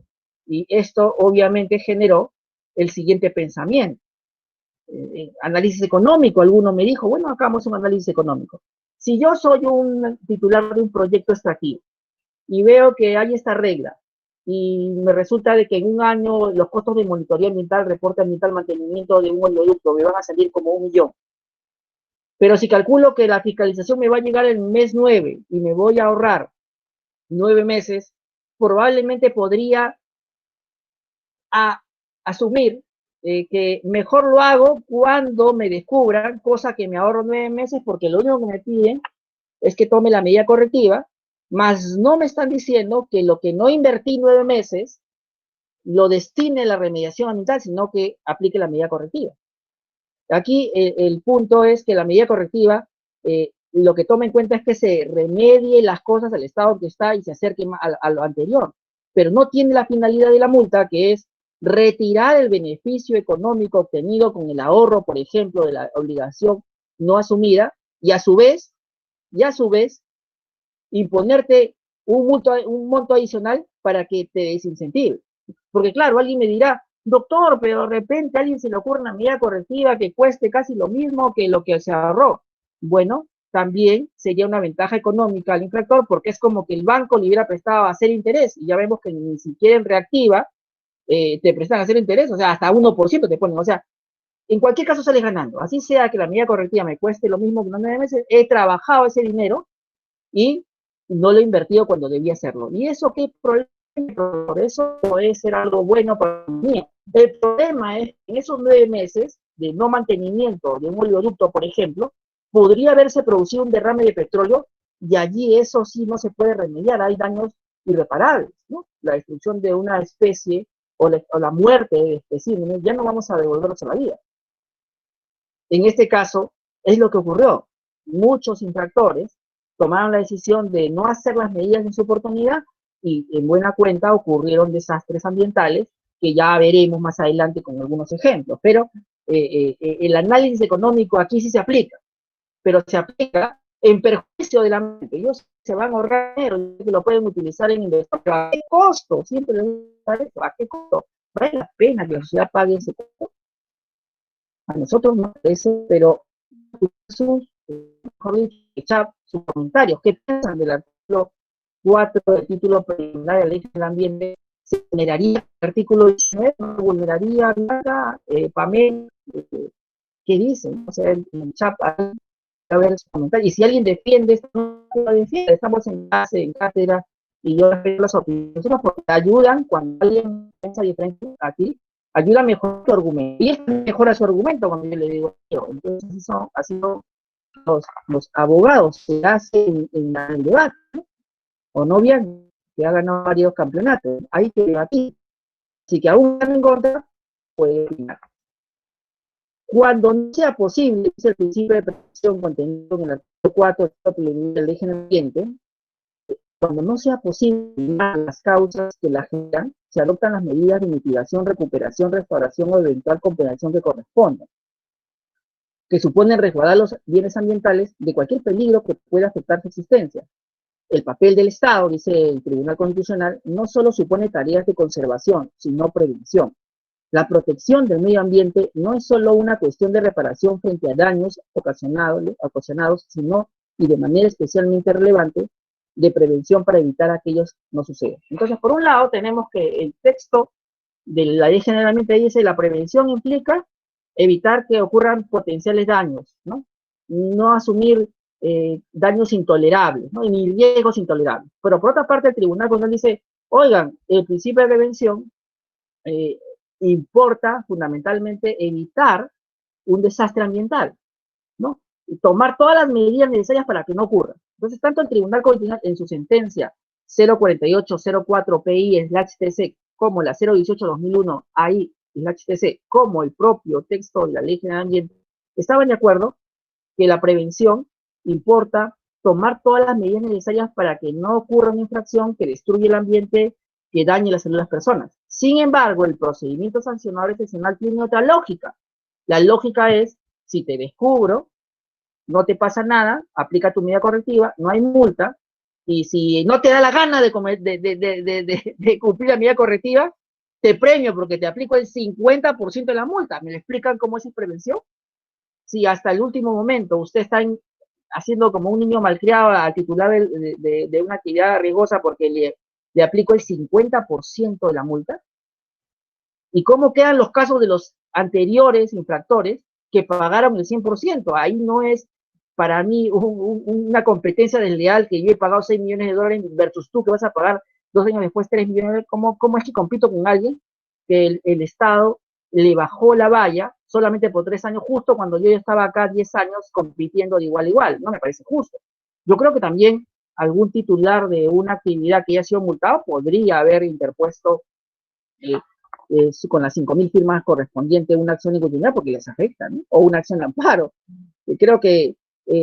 y esto obviamente generó el siguiente pensamiento. Análisis económico, alguno me dijo, bueno, hagamos un análisis económico. Si yo soy un titular de un proyecto extractivo y veo que hay esta regla y me resulta de que en un año los costos de monitoreo ambiental, reporte ambiental, mantenimiento de un oleoducto me van a salir como 1.000.000. Pero si calculo que la fiscalización me va a llegar el mes 9 y me voy a ahorrar 9 meses, probablemente podría asumir que mejor lo hago cuando me descubran, cosa que me ahorro 9 meses, porque lo único que me piden es que tome la medida correctiva, más no me están diciendo que lo que no invertí 9 meses lo destine a la remediación ambiental, sino que aplique la medida correctiva. Aquí el punto es que la medida correctiva lo que toma en cuenta es que se remedie las cosas al estado que está y se acerque a lo anterior, pero no tiene la finalidad de la multa, que es retirar el beneficio económico obtenido con el ahorro, por ejemplo, de la obligación no asumida, y a su vez, imponerte un monto adicional para que te desincentive. Porque claro, alguien me dirá, doctor, pero de repente a alguien se le ocurre una medida correctiva que cueste casi lo mismo que lo que se ahorró. Bueno, también sería una ventaja económica al infractor, porque es como que el banco le hubiera prestado a hacer interés, y ya vemos que ni siquiera en reactiva te prestan a hacer interés, o sea, hasta 1% te ponen, o sea, en cualquier caso sales ganando, así sea que la medida correctiva me cueste lo mismo que unos 9 meses, he trabajado ese dinero y no lo he invertido cuando debía hacerlo. ¿Y eso qué problema? Por eso puede ser algo bueno para mí. El problema es que en esos 9 meses de no mantenimiento de un oleoducto, por ejemplo, podría haberse producido un derrame de petróleo, y allí eso sí no se puede remediar, hay daños irreparables, ¿no? La destrucción de una especie o la muerte de especímenes, ya no vamos a devolverlos a la vida. En este caso, es lo que ocurrió. Muchos infractores tomaron la decisión de no hacer las medidas en su oportunidad, y en buena cuenta ocurrieron desastres ambientales que ya veremos más adelante con algunos ejemplos. Pero el análisis económico aquí sí se aplica, pero se aplica en perjuicio del ambiente. Ellos se van a ahorrar dinero y lo pueden utilizar en inversión. ¿A qué costo? Siempre les gusta eso. ¿A qué costo? ¿Vale la pena que la sociedad pague ese costo? A nosotros no parece, pero sus, mejor dicho, sus comentarios. ¿Qué piensan del artículo 4 del título preliminar de la ley del ambiente? ¿Se generaría el artículo 19? ¿Vulneraría la PAMEL? ¿Qué dicen? O sea, el chat, a ver sus comentarios. Y si alguien defiende esto, no lo defiende. Estamos en clase, en cátedra, y yo respeto las opiniones, porque te ayudan cuando alguien piensa diferente a ti, ayuda a mejorar tu argumento. Y esto mejora su argumento cuando yo le digo yo. Entonces, eso ha sido los abogados que hacen en el debate, ¿no? O no bien, que ha ganado varios campeonatos. Hay que debatir. Así que aún en contra, puede opinar. Cuando no sea posible, es el principio de protección contenido en el artículo 4 del ley del ambiente, cuando no sea posible las causas que la generan, se adoptan las medidas de mitigación, recuperación, restauración o eventual compensación que correspondan, que suponen resguardar los bienes ambientales de cualquier peligro que pueda afectar su existencia. El papel del Estado, dice el Tribunal Constitucional, no solo supone tareas de conservación, sino prevención. La protección del medio ambiente no es solo una cuestión de reparación frente a daños ocasionados, sino, y de manera especialmente relevante, de prevención para evitar que aquellos no sucedan. Entonces, por un lado, tenemos que el texto de la ley generalmente dice la prevención implica evitar que ocurran potenciales daños, ¿no? No asumir daños intolerables, ¿no? Ni riesgos intolerables. Pero por otra parte, el tribunal cuando dice, oigan, el principio de prevención importa fundamentalmente evitar un desastre ambiental, ¿no? Y tomar todas las medidas necesarias para que no ocurra. Entonces, tanto el Tribunal Constitucional en su sentencia 04804-PI/TC como la 018-2001-AI/TC, como el propio texto de la Ley General de Ambiente, estaban de acuerdo que la prevención importa tomar todas las medidas necesarias para que no ocurra una infracción que destruye el ambiente que dañe la salud de las personas. Sin embargo, el procedimiento sancionador excepcional tiene otra lógica. La lógica es, si te descubro, no te pasa nada, aplica tu medida correctiva, no hay multa, y si no te da la gana de cumplir la medida correctiva, te premio porque te aplico el 50% de la multa. ¿Me lo explican cómo es prevención? Si hasta el último momento usted está haciendo como un niño malcriado al titular de una actividad riesgosa porque le aplico el 50% de la multa. ¿Y cómo quedan los casos de los anteriores infractores que pagaron el 100%? Ahí no es para mí una competencia desleal que yo he pagado 6 millones de dólares versus tú que vas a pagar 2 años después 3 millones de dólares. ¿Cómo es que compito con alguien que el Estado le bajó la valla solamente por 3 años, justo cuando yo ya estaba acá 10 años compitiendo de igual a igual? No me parece justo. Yo creo que también algún titular de una actividad que haya sido multado podría haber interpuesto con las 5.000 firmas correspondientes una acción de inconstitucionalidad porque les afecta, ¿no? O una acción de amparo. Creo que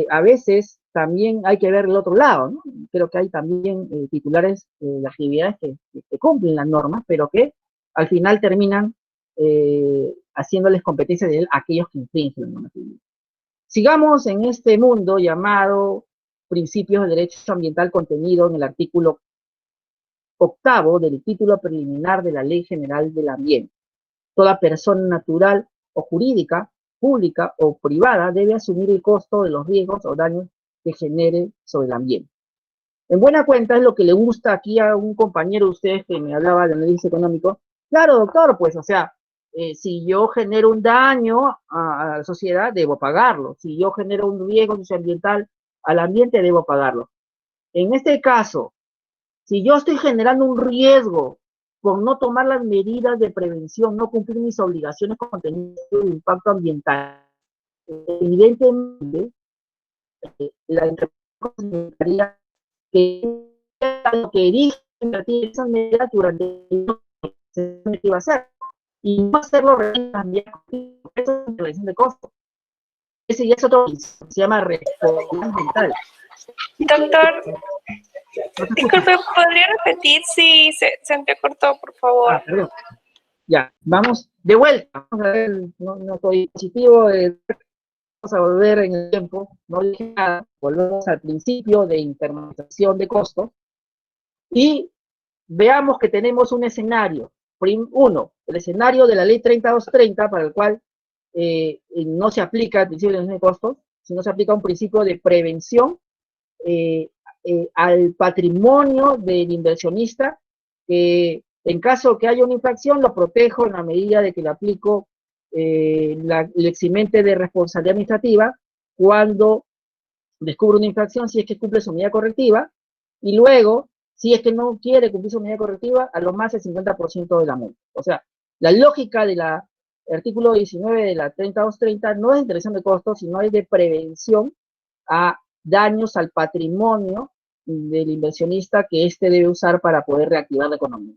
a veces también hay que ver el otro lado, ¿no? Creo que hay también titulares de actividades que cumplen las normas, pero que al final terminan haciéndoles competencia de aquellos que infringen la normatividad. Sigamos en este mundo llamado principios de derecho ambiental contenido en el artículo 8º del título preliminar de la Ley General del Ambiente. Toda persona natural o jurídica, pública o privada debe asumir el costo de los riesgos o daños que genere sobre el ambiente. En buena cuenta es lo que le gusta aquí a un compañero de ustedes que me hablaba de análisis económico. Claro, doctor, pues, o sea, si yo genero un daño a la sociedad, debo pagarlo. Si yo genero un riesgo socioambiental al ambiente, debo pagarlo. En este caso, si yo estoy generando un riesgo por no tomar las medidas de prevención, no cumplir mis obligaciones contenidas en el impacto ambiental, evidentemente, la interpretación sería que lo que dije esas medidas durante el se iba a hacer y no hacerlo también, eso es intervención de costo. Ese ya es otro, se llama responsabilidad ambiental. Doctor, disculpe, ¿podría repetir si se entrecortó, por favor? Ah, perdón. Ya, vamos de vuelta. Vamos a ver nuestro dispositivo. Vamos a volver en el tiempo. No dije nada. Volvemos al principio de internalización de costos. Y veamos que tenemos un escenario. Uno, el escenario de la ley 3230, para el cual no se aplica el principio de costos, sino se aplica un principio de prevención al patrimonio del inversionista, que en caso que haya una infracción lo protejo en la medida de que le aplico el eximente de responsabilidad administrativa cuando descubro una infracción, si es que cumple su medida correctiva, y luego, si es que no quiere cumplir su medida correctiva, a lo más el 50% de la multa. O sea, la lógica del artículo 19 de la 3230 no es de intervención de costos, sino es de prevención a daños al patrimonio del inversionista que éste debe usar para poder reactivar la economía.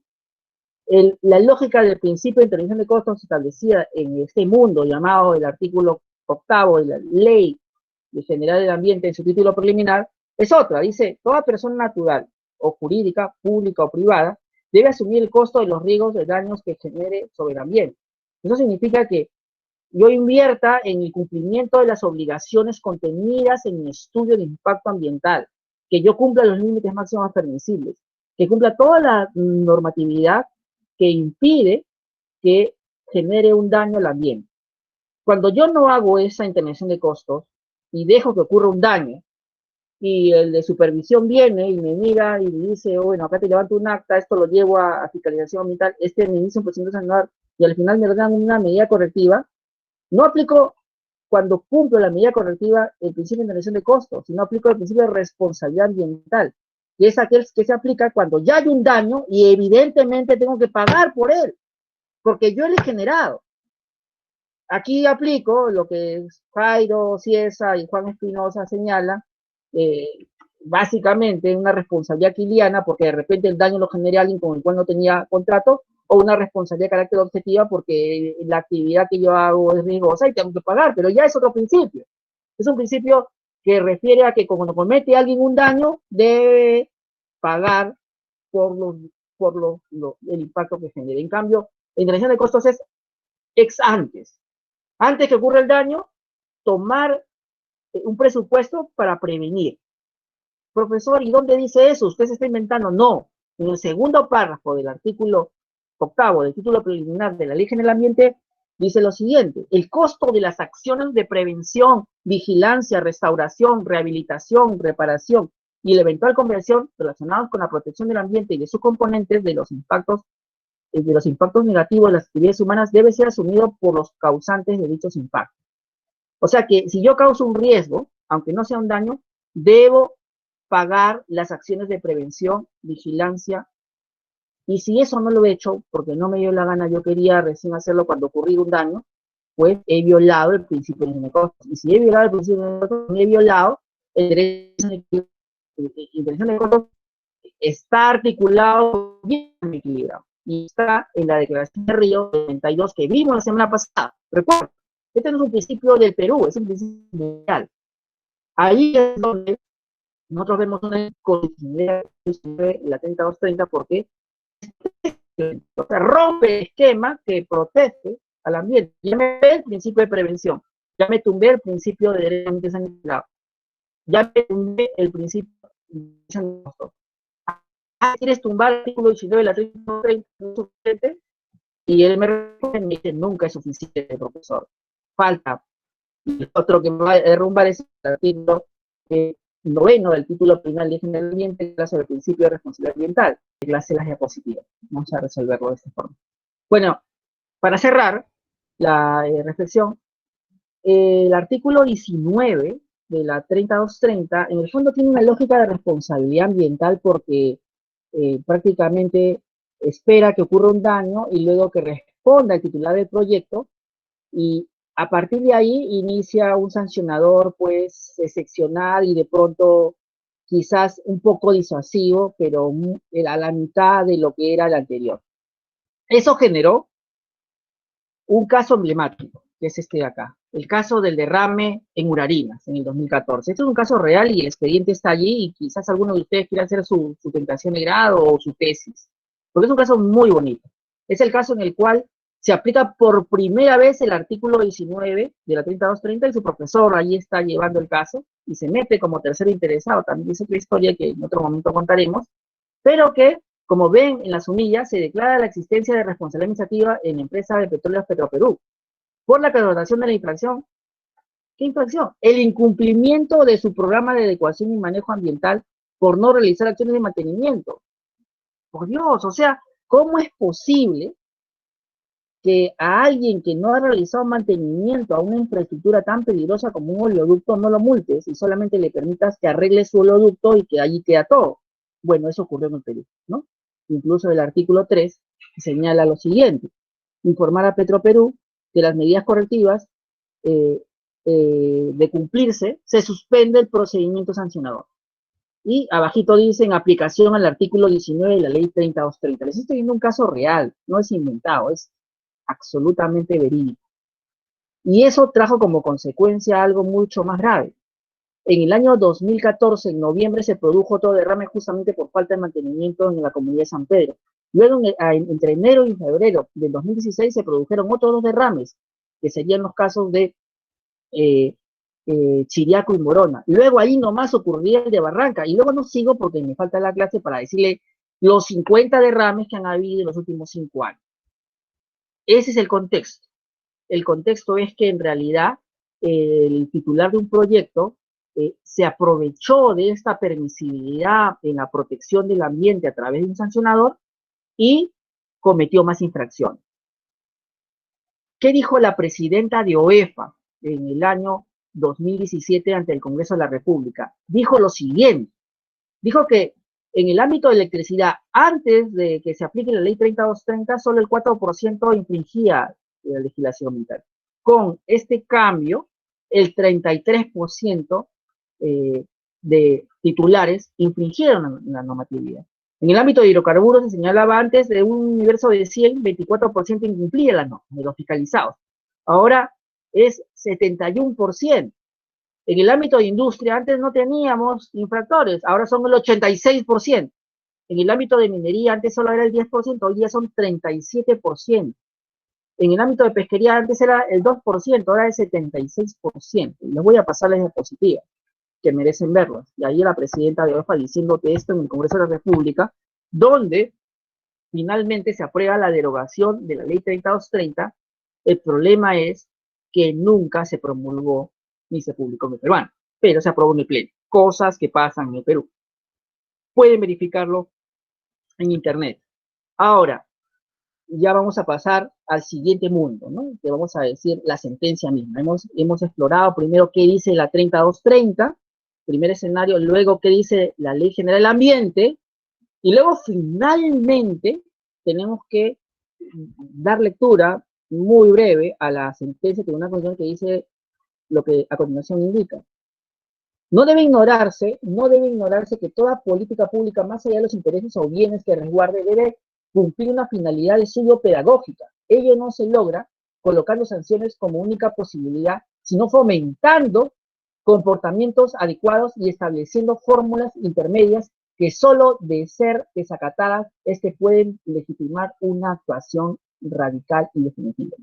La lógica del principio de intervención de costos establecida en este mundo llamado el artículo 8º de la Ley General del Ambiente en su título preliminar es otra. Dice, toda persona natural o jurídica, pública o privada, debe asumir el costo de los riesgos de daños que genere sobre el ambiente. Eso significa que yo invierta en el cumplimiento de las obligaciones contenidas en mi estudio de impacto ambiental, que yo cumpla los límites máximos permisibles, que cumpla toda la normatividad que impide que genere un daño al ambiente. Cuando yo no hago esa intervención de costos y dejo que ocurra un daño, y el de supervisión viene y me mira y me dice, oh, bueno, acá te levanto un acta, esto lo llevo a fiscalización ambiental, me dice un procedimiento sancionador y al final me dan una medida correctiva, no aplico cuando cumplo la medida correctiva el principio de intervención de costos, sino aplico el principio de responsabilidad ambiental, que es aquel que se aplica cuando ya hay un daño y evidentemente tengo que pagar por él, porque yo lo he generado. Aquí aplico lo que Jairo, Ciesa y Juan Espinosa señalan, básicamente una responsabilidad quiliana porque de repente el daño lo genera alguien con el cual no tenía contrato, o una responsabilidad de carácter objetiva porque la actividad que yo hago es riesgosa y tengo que pagar, pero ya es otro principio. Es un principio que refiere a que cuando comete alguien un daño, debe pagar por por el impacto que genera. En cambio, la intervención de costos es ex antes. Antes que ocurra el daño, tomar un presupuesto para prevenir. Profesor, ¿y dónde dice eso? ¿Usted se está inventando? No. En el segundo párrafo del artículo 8 del título preliminar de la Ley General del Ambiente dice lo siguiente: el costo de las acciones de prevención, vigilancia, restauración, rehabilitación, reparación y la eventual conversión relacionados con la protección del ambiente y de sus componentes de los impactos negativos de las actividades humanas debe ser asumido por los causantes de dichos impactos. O sea que si yo causo un riesgo, aunque no sea un daño, debo pagar las acciones de prevención, vigilancia, y si eso no lo he hecho, porque no me dio la gana, yo quería recién hacerlo cuando ocurrió un daño, pues he violado el principio de costos. Y si he violado el principio de costos, he violado el derecho de intervención de costos, está articulado bien equilibrado. Y está en la Declaración de Río 92 que vimos la semana pasada. Recuerda, este no es un principio del Perú, es un principio mundial. Ahí es donde nosotros vemos una inconsistencia de la 3230 porque o sea, rompe el esquema que protege al ambiente. Ya me tumbé el principio de prevención, ya me tumbé el principio de derecho ambiente sanitario, ya me tumbé el principio de sanitario. ¿Quieres tumbar el artículo 19 de la 30 no es suficiente? Y él me dice, nunca es suficiente, profesor. Falta. Y otro que me va a derrumbar es el artículo 9 del título final de General Ambiente, clase del principio de responsabilidad ambiental, que clase las diapositivas. Vamos a resolverlo de esta forma. Bueno, para cerrar la reflexión, el artículo 19 de la 3230, en el fondo tiene una lógica de responsabilidad ambiental porque prácticamente espera que ocurra un daño y luego que responda el titular del proyecto, y a partir de ahí inicia un sancionador pues excepcional y de pronto quizás un poco disuasivo, pero a la mitad de lo que era el anterior. Eso generó un caso emblemático, que es este de acá, el caso del derrame en Urarinas en el 2014. Este es un caso real y el expediente está allí y quizás alguno de ustedes quiera hacer su tentación de grado o su tesis, porque es un caso muy bonito. Es el caso en el cual se aplica por primera vez el artículo 19 de la 3230 y su profesor ahí está llevando el caso y se mete como tercero interesado. También es otra historia que en otro momento contaremos, pero que, como ven en las humillas, se declara la existencia de responsabilidad administrativa en la empresa de petróleos Petroperú por la connotación de la infracción. ¿Qué infracción? El incumplimiento de su programa de adecuación y manejo ambiental por no realizar acciones de mantenimiento. Por Dios, o sea, ¿cómo es posible que a alguien que no ha realizado mantenimiento a una infraestructura tan peligrosa como un oleoducto no lo multes y solamente le permitas que arregle su oleoducto y que allí queda todo? Bueno, eso ocurrió en el Perú, ¿no? Incluso el artículo 3 señala lo siguiente: informar a Petroperú que las medidas correctivas de cumplirse, se suspende el procedimiento sancionador. Y abajito dice, en aplicación al artículo 19 de la ley 3230. Les estoy viendo un caso real, no es inventado, es absolutamente verídico. Y eso trajo como consecuencia algo mucho más grave. En el año 2014, en noviembre, se produjo otro derrame justamente por falta de mantenimiento en la comunidad de San Pedro. Luego, entre enero y febrero del 2016, se produjeron otros dos derrames, que serían los casos de Chiriaco y Morona. Luego ahí nomás ocurría el de Barranca. Y luego no sigo porque me falta la clase para decirle los 50 derrames que han habido en los últimos 5 años. Ese es el contexto. El contexto es que en realidad el titular de un proyecto se aprovechó de esta permisibilidad en la protección del ambiente a través de un sancionador y cometió más infracciones. ¿Qué dijo la presidenta de OEFA en el año 2017 ante el Congreso de la República? Dijo lo siguiente: dijo que en el ámbito de electricidad, antes de que se aplique la ley 3230, solo el 4% infringía la legislación ambiental. Con este cambio, el 33% de titulares infringieron la normatividad. En el ámbito de hidrocarburos se señalaba antes de un universo de 100, 24% incumplía las normas de los fiscalizados. Ahora es 71%. En el ámbito de industria, antes no teníamos infractores, ahora son el 86%. En el ámbito de minería antes solo era el 10%, hoy día son 37%. En el ámbito de pesquería antes era el 2%, ahora es 76%. Y les voy a pasar las diapositivas, que merecen verlas. Y ahí la presidenta de OEFA diciéndote esto en el Congreso de la República, donde finalmente se aprueba la derogación de la ley 3230. El problema es que nunca se promulgó ni se publicó en el peruano, pero se aprobó en el Pleno. Cosas que pasan en el Perú. Pueden verificarlo en internet. Ahora, ya vamos a pasar al siguiente mundo, ¿no? Que vamos a decir la sentencia misma. Hemos explorado primero qué dice la 3230, primer escenario, luego qué dice la Ley General del Ambiente, y luego finalmente tenemos que dar lectura muy breve a la sentencia de Tribunal Constitucional que dice lo que a continuación indica. No debe ignorarse que toda política pública, más allá de los intereses o bienes que resguarde, debe cumplir una finalidad de suyo pedagógica. Ello no se logra colocando sanciones como única posibilidad, sino fomentando comportamientos adecuados y estableciendo fórmulas intermedias que solo de ser desacatadas pueden legitimar una actuación radical y definitiva.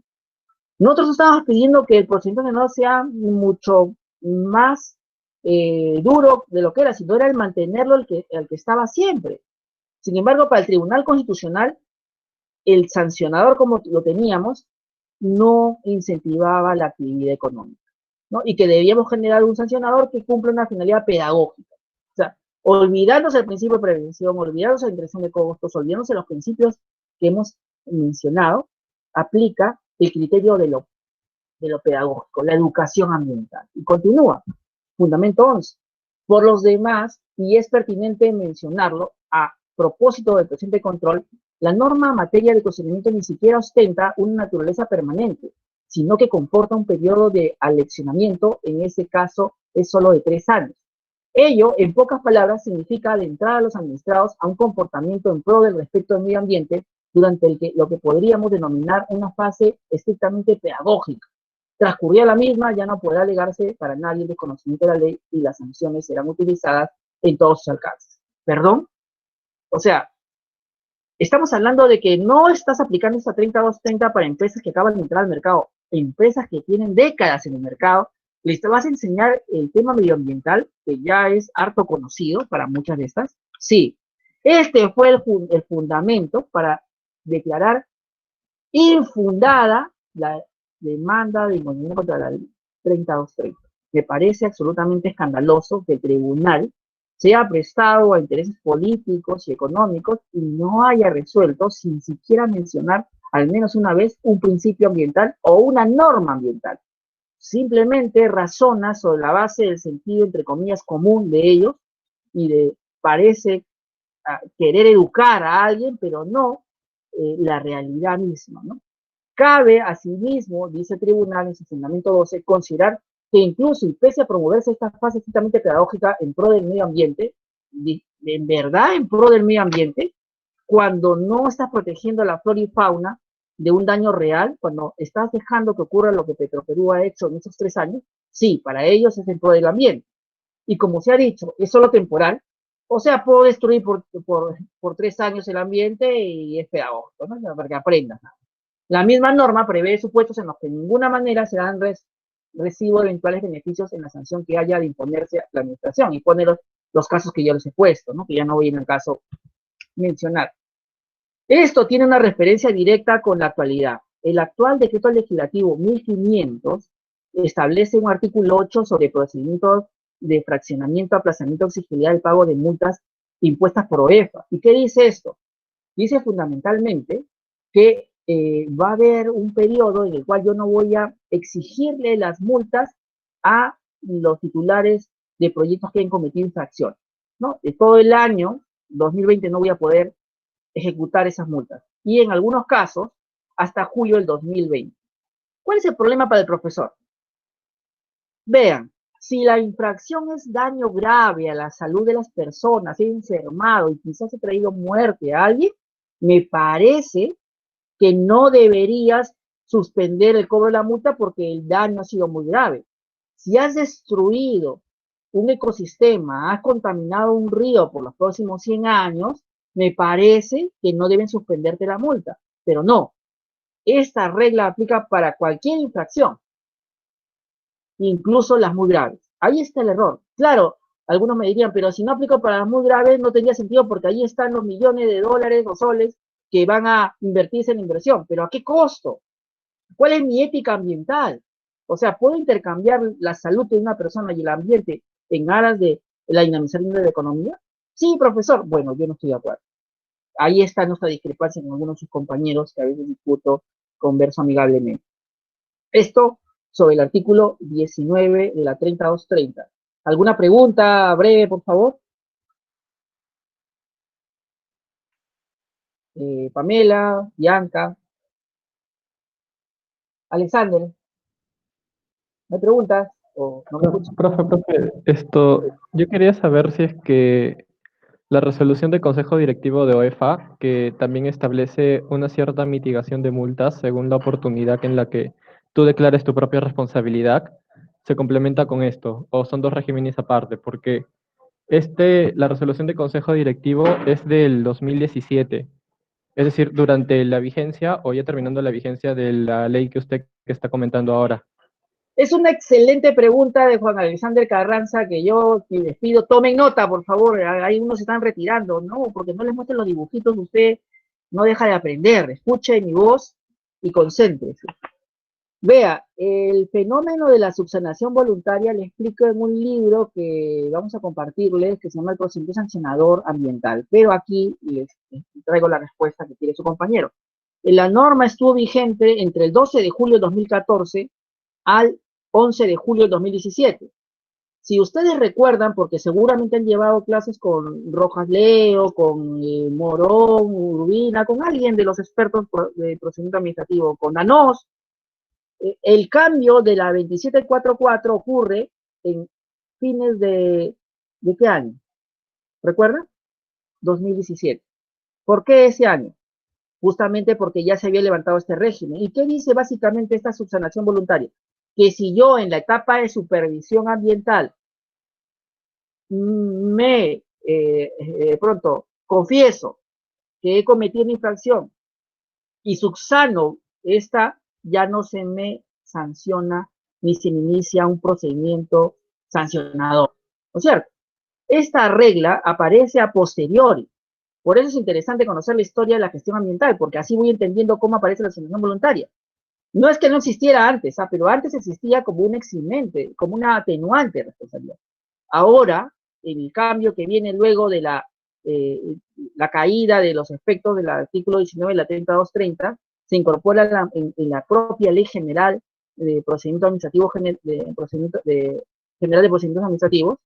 Nosotros estamos pidiendo que el procedimiento no sea mucho más duro de lo que era, sino era el mantenerlo el que estaba siempre. Sin embargo, para el Tribunal Constitucional, el sancionador como lo teníamos no incentivaba la actividad económica, ¿no? Y que debíamos generar un sancionador que cumpla una finalidad pedagógica. O sea, olvidándose del principio de prevención, olvidándose de la intervención de costos, olvidándose de los principios que hemos mencionado, aplica el criterio de lo pedagógico, la educación ambiental. Y continúa, fundamento 11. Por los demás, y es pertinente mencionarlo, a propósito del presente control, la norma en materia de procedimiento ni siquiera ostenta una naturaleza permanente, sino que comporta un periodo de aleccionamiento, en ese caso es solo de 3 años. Ello, en pocas palabras, significa adentrar a los administrados a un comportamiento en pro del respeto al medio ambiente durante lo que podríamos denominar una fase estrictamente pedagógica. Transcurrida la misma, ya no podrá alegarse para nadie el desconocimiento de la ley y las sanciones serán utilizadas en todos sus alcances. ¿Perdón? O sea, estamos hablando de que no estás aplicando esta 3230 para empresas que acaban de entrar al mercado, empresas que tienen décadas en el mercado. Les vas a enseñar el tema medioambiental, que ya es harto conocido para muchas de estas. Sí, este fue el fundamento para declarar infundada la demanda de inconveniente contra la 3230. Me parece absolutamente escandaloso que el tribunal se haya prestado a intereses políticos y económicos y no haya resuelto, sin siquiera mencionar al menos una vez, un principio ambiental o una norma ambiental. Simplemente razona sobre la base del sentido, entre comillas, común de ellos y parece querer educar a alguien, pero no la realidad misma, ¿no? Cabe, asimismo, dice el tribunal en su fundamento 12, considerar que incluso y pese a promoverse esta fase estrictamente pedagógica en pro del medio ambiente, en verdad en pro del medio ambiente, cuando no estás protegiendo a la flora y fauna de un daño real, cuando estás dejando que ocurra lo que Petroperú ha hecho en esos 3 años, sí, para ellos es en pro del ambiente. Y como se ha dicho, es solo temporal, o sea, puedo destruir por 3 años el ambiente y es pedagógico, ¿no? Para que aprendas. La misma norma prevé supuestos en los que de ninguna manera se dan recibo de eventuales beneficios en la sanción que haya de imponerse a la administración, y pone los casos que yo les he puesto, ¿no? Que ya no voy en el caso mencionar. Esto tiene una referencia directa con la actualidad. El actual decreto legislativo 1500 establece un artículo 8 sobre procedimientos de fraccionamiento, aplazamiento, exigibilidad del pago de multas impuestas por OEFA. ¿Y qué dice esto? Dice fundamentalmente que va a haber un periodo en el cual yo no voy a exigirle las multas a los titulares de proyectos que hayan cometido infracciones, ¿no? De todo el año 2020 no voy a poder ejecutar esas multas. Y en algunos casos, hasta julio del 2020. ¿Cuál es el problema para el profesor? Vean, si la infracción es daño grave a la salud de las personas, he enfermado y quizás he traído muerte a alguien, me parece que no deberías suspender el cobro de la multa porque el daño ha sido muy grave. Si has destruido un ecosistema, has contaminado un río por los próximos 100 años, me parece que no deben suspenderte la multa. Pero no, esta regla aplica para cualquier infracción, incluso las muy graves. Ahí está el error. Claro, algunos me dirían, pero si no aplico para las muy graves no tendría sentido porque ahí están los millones de dólares o soles que van a invertirse en inversión. ¿Pero a qué costo? ¿Cuál es mi ética ambiental? O sea, ¿puedo intercambiar la salud de una persona y el ambiente en aras de la dinamización de la economía? Sí, profesor. Bueno, yo no estoy de acuerdo. Ahí está nuestra discrepancia con algunos de sus compañeros que a veces discuto, converso amigablemente. Esto sobre el artículo 19 de la 3230. ¿Alguna pregunta breve, por favor? Pamela, Bianca, Alexander, ¿me preguntas o no me escuchas? Profe, yo quería saber si es que la resolución del Consejo Directivo de OEFA, que también establece una cierta mitigación de multas según la oportunidad en la que tú declares tu propia responsabilidad, se complementa con esto, o son dos regímenes aparte, porque la resolución del Consejo Directivo es del 2017, es decir, durante la vigencia o ya terminando la vigencia de la ley que usted que está comentando ahora. Es una excelente pregunta de Juan Alexander Carranza que yo les pido, tomen nota, por favor, ahí unos se están retirando, no, porque no les muestren los dibujitos, usted no deja de aprender, escuche mi voz y concéntrese. Vea, el fenómeno de la subsanación voluntaria le explico en un libro que vamos a compartirles, que se llama El procedimiento sancionador ambiental, pero aquí les traigo la respuesta que quiere su compañero. La norma estuvo vigente entre el 12 de julio de 2014 al 11 de julio de 2017. Si ustedes recuerdan, porque seguramente han llevado clases con Rojas Leo, con Morón, Urbina, con alguien de los expertos de procedimiento administrativo, con Danos, el cambio de la 2744 ocurre en fines ¿de qué año? ¿Recuerdan? 2017. ¿Por qué ese año? Justamente porque ya se había levantado este régimen. ¿Y qué dice básicamente esta subsanación voluntaria? Que si yo en la etapa de supervisión ambiental me pronto confieso que he cometido una infracción y subsano esta, ya no se me sanciona ni se me inicia un procedimiento sancionador. ¿No es cierto? Esta regla aparece a posteriori. Por eso es interesante conocer la historia de la gestión ambiental, porque así voy entendiendo cómo aparece la sanción voluntaria. No es que no existiera antes, pero antes existía como un eximente, como una atenuante de responsabilidad. Ahora, en el cambio que viene luego de la caída de los efectos del artículo 19 de la 3230, se incorpora en la propia Ley General de Procedimientos Administrativos, General de Procedimientos Administrativos,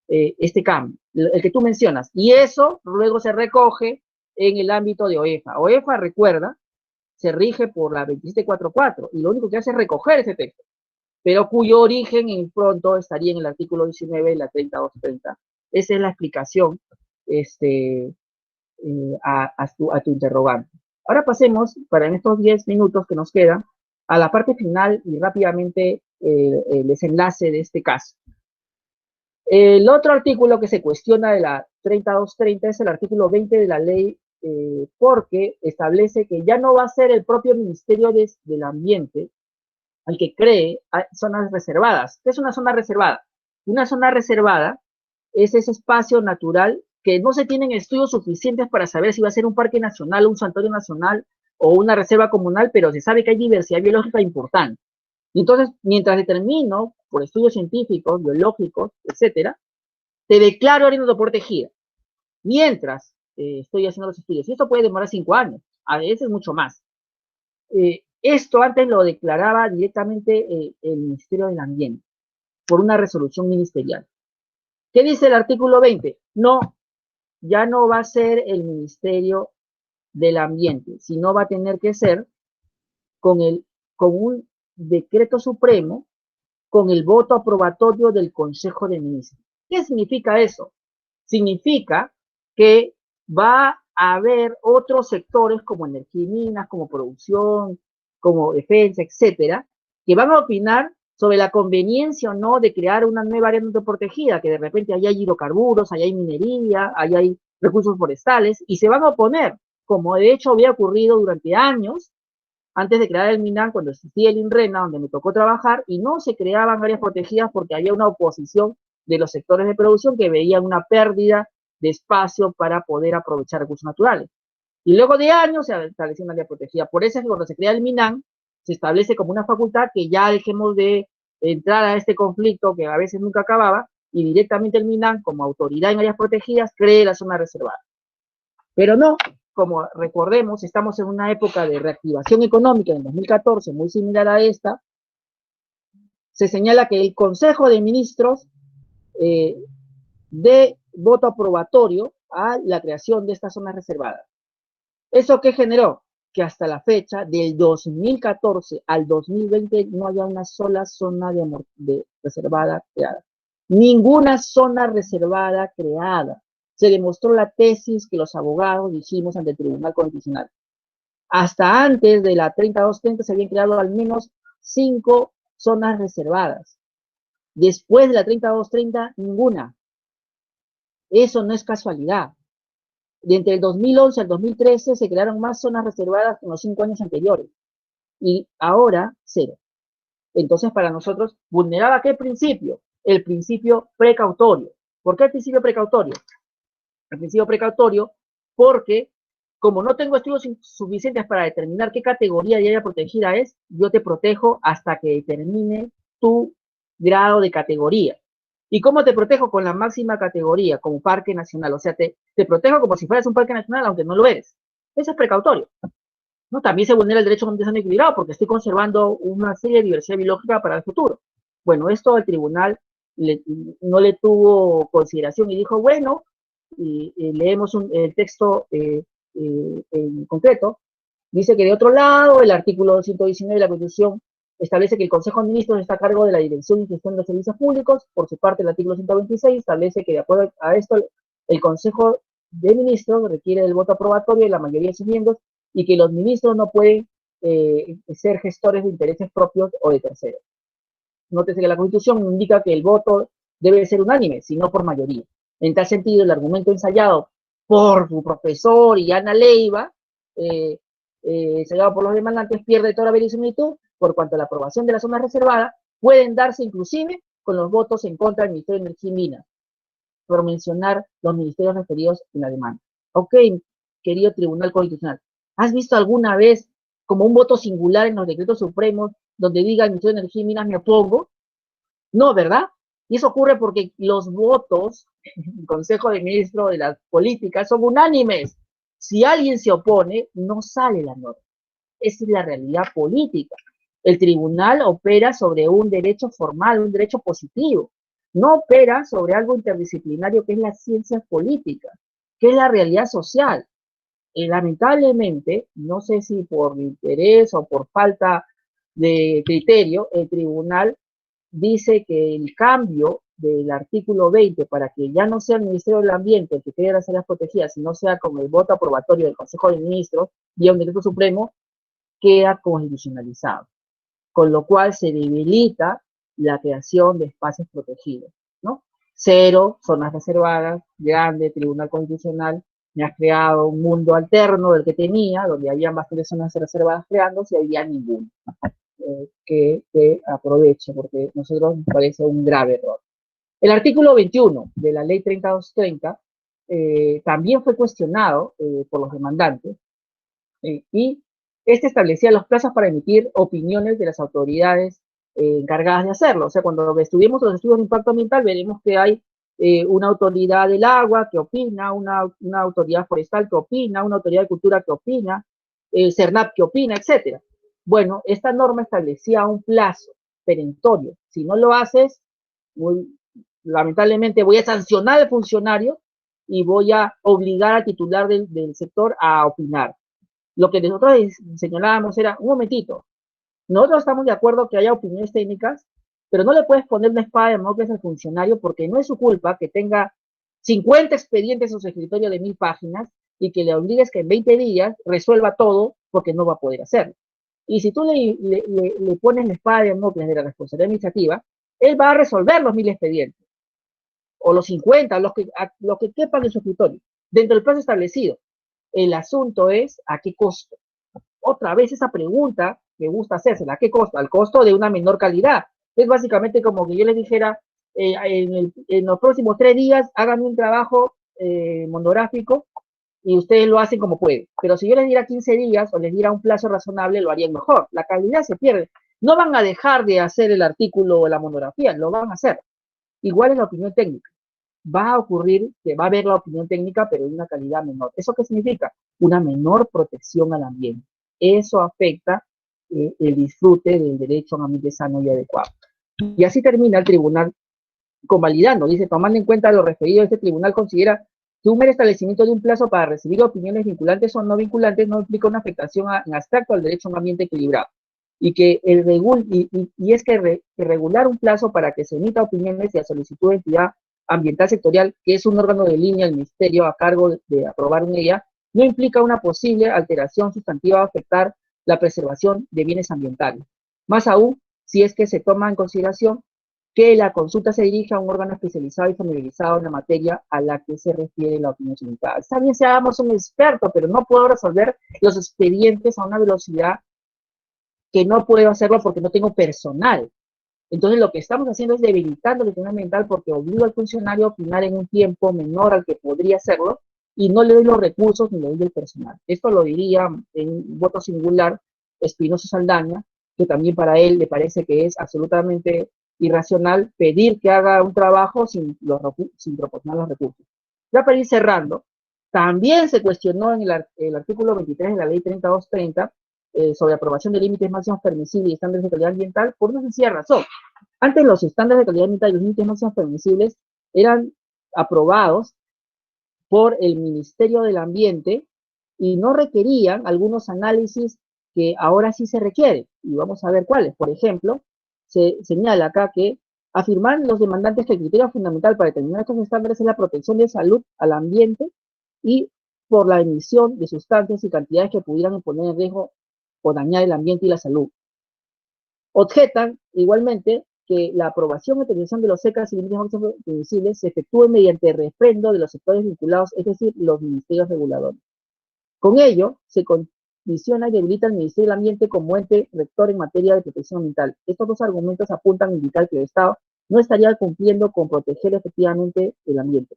este cambio, el que tú mencionas. Y eso luego se recoge en el ámbito de OEFA. OEFA, recuerda, se rige por la 2744 y lo único que hace es recoger ese texto, pero cuyo origen en pronto estaría en el artículo 19 de la 3230. Esa es la explicación a tu interrogante. Ahora pasemos, para en estos 10 minutos que nos quedan, a la parte final y rápidamente el desenlace de este caso. El otro artículo que se cuestiona de la 3230 es el artículo 20 de la ley, porque establece que ya no va a ser el propio Ministerio del Ambiente al que cree zonas reservadas. ¿Qué es una zona reservada? Una zona reservada es ese espacio natural que no se tienen estudios suficientes para saber si va a ser un parque nacional, un santuario nacional o una reserva comunal, pero se sabe que hay diversidad biológica importante. Y entonces, mientras determino, por estudios científicos, biológicos, etcétera, te declaro área protegida. Mientras estoy haciendo los estudios. Y esto puede demorar 5 años, a veces mucho más. Esto antes lo declaraba directamente el Ministerio del Ambiente, por una resolución ministerial. ¿Qué dice el artículo 20? No, ya no va a ser el Ministerio del Ambiente, sino va a tener que ser con un decreto supremo, con el voto aprobatorio del Consejo de Ministros. ¿Qué significa eso? Significa que va a haber otros sectores como energía y minas, como producción, como defensa, etcétera, que van a opinar sobre la conveniencia o no de crear una nueva área protegida, que de repente allá hay hidrocarburos, allá hay minería, allá hay recursos forestales, y se van a oponer, como de hecho había ocurrido durante años, antes de crear el MINAN, cuando existía el INRENA, donde me tocó trabajar, y no se creaban áreas protegidas porque había una oposición de los sectores de producción que veían una pérdida de espacio para poder aprovechar recursos naturales. Y luego de años se estableció una área protegida. Por eso es que cuando se crea el MINAN, se establece como una facultad que ya dejemos de entrar a este conflicto que a veces nunca acababa, y directamente el MINAN, como autoridad en áreas protegidas, cree la zona reservada. Pero no, como recordemos, estamos en una época de reactivación económica en 2014, muy similar a esta. Se señala que el Consejo de Ministros dé voto aprobatorio a la creación de estas zonas reservadas. ¿Eso qué generó? Que hasta la fecha, del 2014 al 2020, no haya una sola zona de reservada creada. Ninguna zona reservada creada. Se demostró la tesis que los abogados dijimos ante el Tribunal Constitucional. Hasta antes de la 3230 se habían creado al menos 5 zonas reservadas. Después de la 3230, ninguna. Eso no es casualidad. De entre el 2011 al 2013 se crearon más zonas reservadas que en los 5 años anteriores. Y ahora, 0. Entonces, para nosotros, ¿vulneraba qué principio? El principio precautorio. ¿Por qué el principio precautorio? El principio precautorio porque, como no tengo estudios suficientes para determinar qué categoría de área protegida es, yo te protejo hasta que determine tu grado de categoría. ¿Y cómo te protejo? Con la máxima categoría, como parque nacional. O sea, te protejo como si fueras un parque nacional, aunque no lo eres. Eso es precautorio. ¿No? También se vulnera el derecho a un desarrollo equilibrado porque estoy conservando una serie de diversidad biológica para el futuro. Bueno, esto el tribunal no le tuvo consideración y dijo, bueno, y leemos el texto en concreto, dice que de otro lado, el artículo 119 de la Constitución establece que el Consejo de Ministros está a cargo de la dirección y gestión de los servicios públicos. Por su parte, el artículo 126 establece que de acuerdo a esto, el Consejo de Ministros requiere del voto aprobatorio de la mayoría de sus miembros y que los ministros no pueden ser gestores de intereses propios o de terceros. Nótese que la Constitución indica que el voto debe ser unánime, sino por mayoría. En tal sentido, el argumento ensayado por su profesor y Ana Leiva, ensayado por los demandantes, pierde toda verisimilitud por cuanto a la aprobación de la zona reservada pueden darse inclusive con los votos en contra del Ministerio de Energía y Minas, por mencionar los ministerios referidos en la demanda. Ok, querido Tribunal Constitucional, ¿has visto alguna vez como un voto singular en los decretos supremos donde diga el Ministerio de Energía y Minas me opongo? No, ¿verdad? Y eso ocurre porque los votos en el Consejo de Ministros de las Políticas son unánimes. Si alguien se opone, no sale la norma. Esa es la realidad política. El tribunal opera sobre un derecho formal, un derecho positivo. No opera sobre algo interdisciplinario que es la ciencia política, que es la realidad social. Y lamentablemente, no sé si por interés o por falta de criterio, el tribunal dice que el cambio del artículo 20 para que ya no sea el Ministerio del Ambiente el que cree las áreas protegidas, sino sea con el voto aprobatorio del Consejo de Ministros vía un decreto supremo, queda constitucionalizado, con lo cual se debilita la creación de espacios protegidos, ¿no? 0 zonas reservadas, grande Tribunal Constitucional, me has creado un mundo alterno del que tenía, donde había bastantes zonas reservadas creándose y había ninguno que aproveche, porque a nosotros nos parece un grave error. El artículo 21 de la ley 3230 también fue cuestionado por los demandantes y este establecía los plazos para emitir opiniones de las autoridades encargadas de hacerlo. O sea, cuando estudiemos los estudios de impacto ambiental, veremos que hay una autoridad del agua que opina, una autoridad forestal que opina, una autoridad de cultura que opina, CERNAP que opina, etcétera. Bueno, esta norma establecía un plazo perentorio. Si no lo haces, lamentablemente voy a sancionar al funcionario y voy a obligar al titular del sector a opinar. Lo que nosotros señalábamos era, un momentito, nosotros estamos de acuerdo que haya opiniones técnicas, pero no le puedes poner una espada de Damocles al funcionario porque no es su culpa que tenga 50 expedientes en su escritorio de 1000 páginas y que le obligues que en 20 días resuelva todo porque no va a poder hacerlo. Y si tú le pones la espada de Damocles de la responsabilidad administrativa, él va a resolver los 1000 expedientes, o los 50, los que quepan en su escritorio. dentro del plazo establecido. El asunto es a qué costo. Otra vez esa pregunta me gusta hacérsela, ¿a qué costo? Al costo de una menor calidad. Es básicamente como que yo les dijera, en los próximos 3 días hagan un trabajo monográfico y ustedes lo hacen como pueden. Pero si yo les diera 15 días o les diera un plazo razonable, lo harían mejor. La calidad se pierde. No van a dejar de hacer el artículo o la monografía, lo van a hacer. Igual es la opinión técnica. Va a ocurrir que va a haber la opinión técnica, pero de una calidad menor. ¿Eso qué significa? Una menor protección al ambiente. Eso afecta el disfrute del derecho a un ambiente sano y adecuado. Y así termina el tribunal convalidando. Dice, tomando en cuenta lo referido, este tribunal considera que un mero establecimiento de un plazo para recibir opiniones vinculantes o no vinculantes no implica una afectación en abstracto al derecho a un ambiente equilibrado. Y que es que regular un plazo para que se emita opiniones y a solicitud de entidad ambiental sectorial, que es un órgano de línea del ministerio a cargo de aprobar una guía, no implica una posible alteración sustantiva a afectar la preservación de bienes ambientales. Más aún, si es que se toma en consideración que la consulta se dirige a un órgano especializado y familiarizado en la materia a la que se refiere la opinión solicitada. Está bien, seamos un experto, pero no puedo resolver los expedientes a una velocidad que no puedo hacerlo porque no tengo personal. Entonces, lo que estamos haciendo es debilitando el tribunal ambiental porque obliga al funcionario a opinar en un tiempo menor al que podría hacerlo y no le doy los recursos ni le doy el personal. Esto lo diría en voto singular Espinosa Saldaña, que también para él le parece que es absolutamente irracional pedir que haga un trabajo sin proporcionar los recursos. Ya para ir cerrando, también se cuestionó en el artículo 23 de la ley 3230 sobre aprobación de límites máximos permisibles y estándares de calidad ambiental por una sencilla razón. Antes los estándares de calidad ambiental y los límites máximos permisibles eran aprobados por el Ministerio del Ambiente y no requerían algunos análisis que ahora sí se requieren. Y vamos a ver cuáles. Por ejemplo, se señala acá que afirmar los demandantes que el criterio fundamental para determinar estos estándares es la protección de salud al ambiente y por la emisión de sustancias y cantidades que pudieran poner en riesgo o dañar el ambiente y la salud. Objetan, igualmente, que la aprobación o determinación de los secas y límites máximos permisibles se efectúe mediante refrendo de los sectores vinculados, es decir, los ministerios reguladores. Con ello, se condiciona y debilita al Ministerio del Ambiente como ente rector en materia de protección ambiental. Estos dos argumentos apuntan a indicar que el Estado no estaría cumpliendo con proteger efectivamente el ambiente.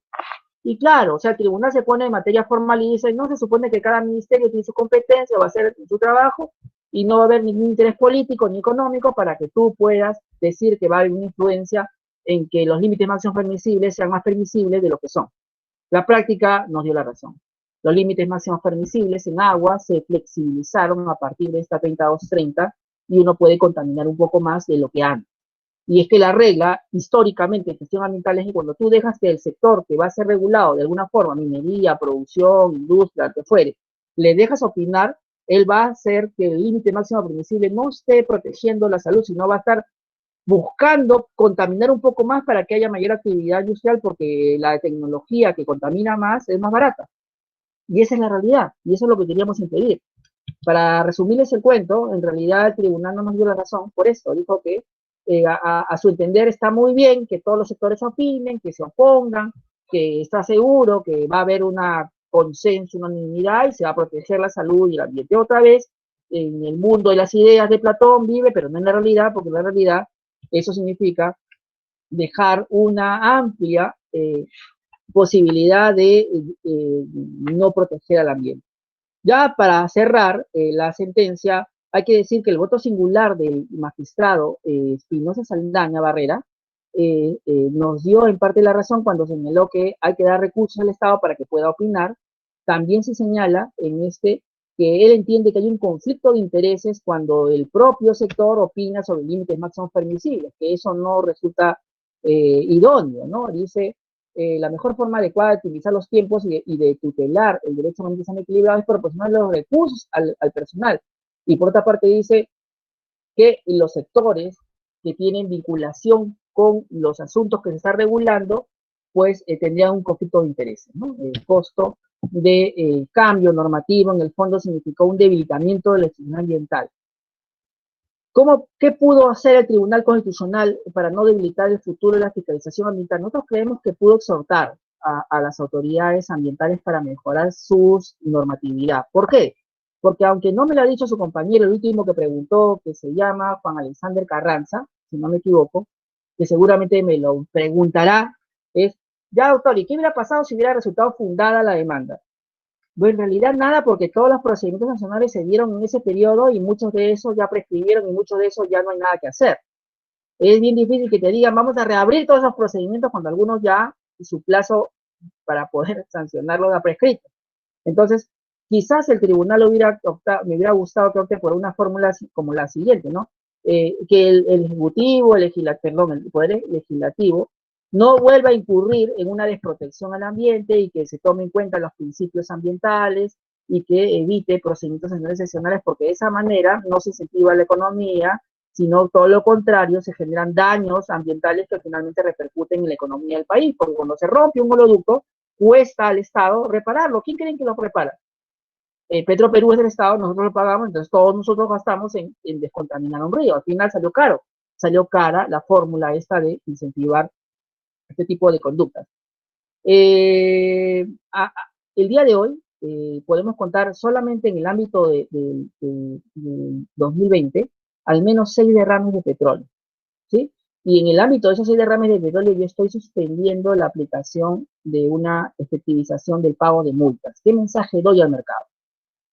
Y claro, o sea, el tribunal se pone en materia formal y dice, no se supone que cada ministerio tiene su competencia, va a hacer su trabajo y no va a haber ningún interés político ni económico para que tú puedas decir que va a haber una influencia en que los límites máximos permisibles sean más permisibles de lo que son. La práctica nos dio la razón. Los límites máximos permisibles en agua se flexibilizaron a partir de esta 3230 y uno puede contaminar un poco más de lo que antes. Y es que la regla, históricamente, en gestión ambiental es que cuando tú dejas que el sector que va a ser regulado de alguna forma, minería, producción, industria, que fuere, le dejas opinar, él va a hacer que el límite máximo permisible no esté protegiendo la salud, sino va a estar buscando contaminar un poco más para que haya mayor actividad industrial, porque la tecnología que contamina más es más barata. Y esa es la realidad, y eso es lo que queríamos impedir. Para resumirles el cuento, en realidad el tribunal no nos dio la razón por eso, dijo que a su entender está muy bien que todos los sectores opinen, que se opongan, que está seguro que va a haber una consenso, una unanimidad y se va a proteger la salud y el ambiente. Otra vez, en el mundo de las ideas de Platón vive, pero no en la realidad, porque en la realidad eso significa dejar una amplia posibilidad de no proteger al ambiente. Ya para cerrar la sentencia, hay que decir que el voto singular del magistrado Espinosa Saldaña Barrera nos dio en parte la razón cuando señaló que hay que dar recursos al Estado para que pueda opinar. También se señala en que él entiende que hay un conflicto de intereses cuando el propio sector opina sobre límites máximos permisibles, que eso no resulta idóneo, ¿no? Dice, la mejor forma adecuada de utilizar los tiempos y de tutelar el derecho a un ambiente equilibrado es proporcionar los recursos al personal. Y por otra parte dice que los sectores que tienen vinculación con los asuntos que se están regulando, pues tendrían un conflicto de intereses, ¿no? El costo de cambio normativo en el fondo significó un debilitamiento de la legislación ambiental. ¿Qué pudo hacer el Tribunal Constitucional para no debilitar el futuro de la fiscalización ambiental? Nosotros creemos que pudo exhortar a las autoridades ambientales para mejorar su normatividad. ¿Por qué? Porque aunque no me lo ha dicho su compañero, el último que preguntó, que se llama Juan Alexander Carranza, si no me equivoco, que seguramente me lo preguntará, es, ya doctor, ¿y qué hubiera pasado si hubiera resultado fundada la demanda? Bueno, en realidad nada, porque todos los procedimientos nacionales se dieron en ese periodo y muchos de esos ya prescribieron y muchos de esos ya no hay nada que hacer. Es bien difícil que te digan, vamos a reabrir todos esos procedimientos cuando algunos ya, su plazo para poder sancionarlo ha prescrito. Entonces, quizás el tribunal me hubiera gustado que opte por una fórmula como la siguiente, ¿no? Que el Ejecutivo, el Poder Legislativo, no vuelva a incurrir en una desprotección al ambiente y que se tome en cuenta los principios ambientales y que evite procedimientos sancionales excepcionales, porque de esa manera no se incentiva la economía, sino todo lo contrario, se generan daños ambientales que finalmente repercuten en la economía del país, porque cuando se rompe un oleoducto, cuesta al Estado repararlo. ¿Quién creen que lo repara? Petroperú es del Estado, nosotros lo pagamos, entonces todos nosotros gastamos en descontaminar un río. Al final salió caro, salió cara la fórmula esta de incentivar este tipo de conductas. El día de hoy podemos contar solamente en el ámbito de 2020 al menos 6 derrames de petróleo, ¿sí? Y en el ámbito de esos 6 derrames de petróleo yo estoy suspendiendo la aplicación de una efectivización del pago de multas. ¿Qué mensaje doy al mercado?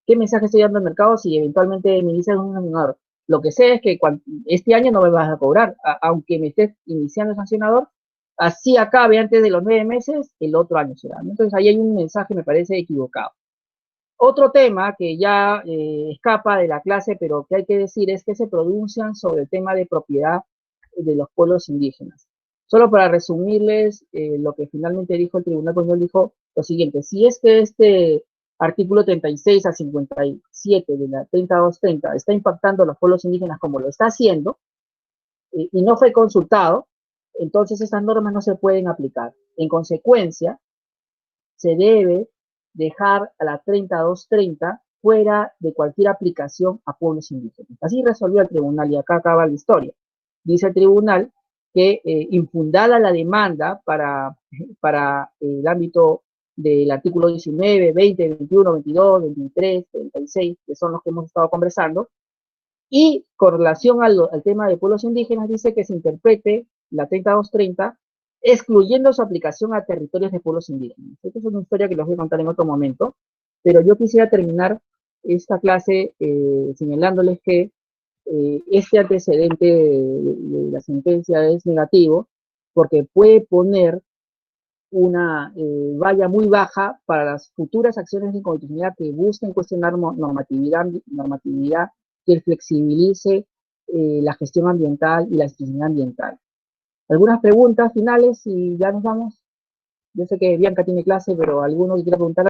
¿Qué mensaje estoy dando al mercado si eventualmente me dicen un sancionador? Lo que sé es que este año no me vas a cobrar, aunque me estés iniciando el sancionador, así acabe antes de los 9 meses, el otro año será. Entonces ahí hay un mensaje, me parece, equivocado. Otro tema que ya escapa de la clase, pero que hay que decir, es que se pronuncian sobre el tema de propiedad de los pueblos indígenas. Solo para resumirles lo que finalmente dijo el Tribunal Constitucional, dijo lo siguiente: si es que este artículo 36 a 57 de la 3230 está impactando a los pueblos indígenas como lo está haciendo, y no fue consultado, entonces estas normas no se pueden aplicar. En consecuencia, se debe dejar a la 3230 fuera de cualquier aplicación a pueblos indígenas. Así resolvió el tribunal y acá acaba la historia. Dice el tribunal que infundada la demanda para el ámbito del artículo 19, 20, 21, 22, 23, 36, que son los que hemos estado conversando, y con relación al tema de pueblos indígenas, dice que se interprete la 3230 excluyendo su aplicación a territorios de pueblos indígenas. Esta es una historia que les voy a contar en otro momento, pero yo quisiera terminar esta clase señalándoles que este antecedente de la sentencia es negativo porque puede poner una valla muy baja para las futuras acciones de inconstitucionalidad que busquen cuestionar normatividad que flexibilice la gestión ambiental y la institucionalidad ambiental. Algunas preguntas finales y ya nos vamos. Yo sé que Bianca tiene clase, pero alguno que quiera preguntar.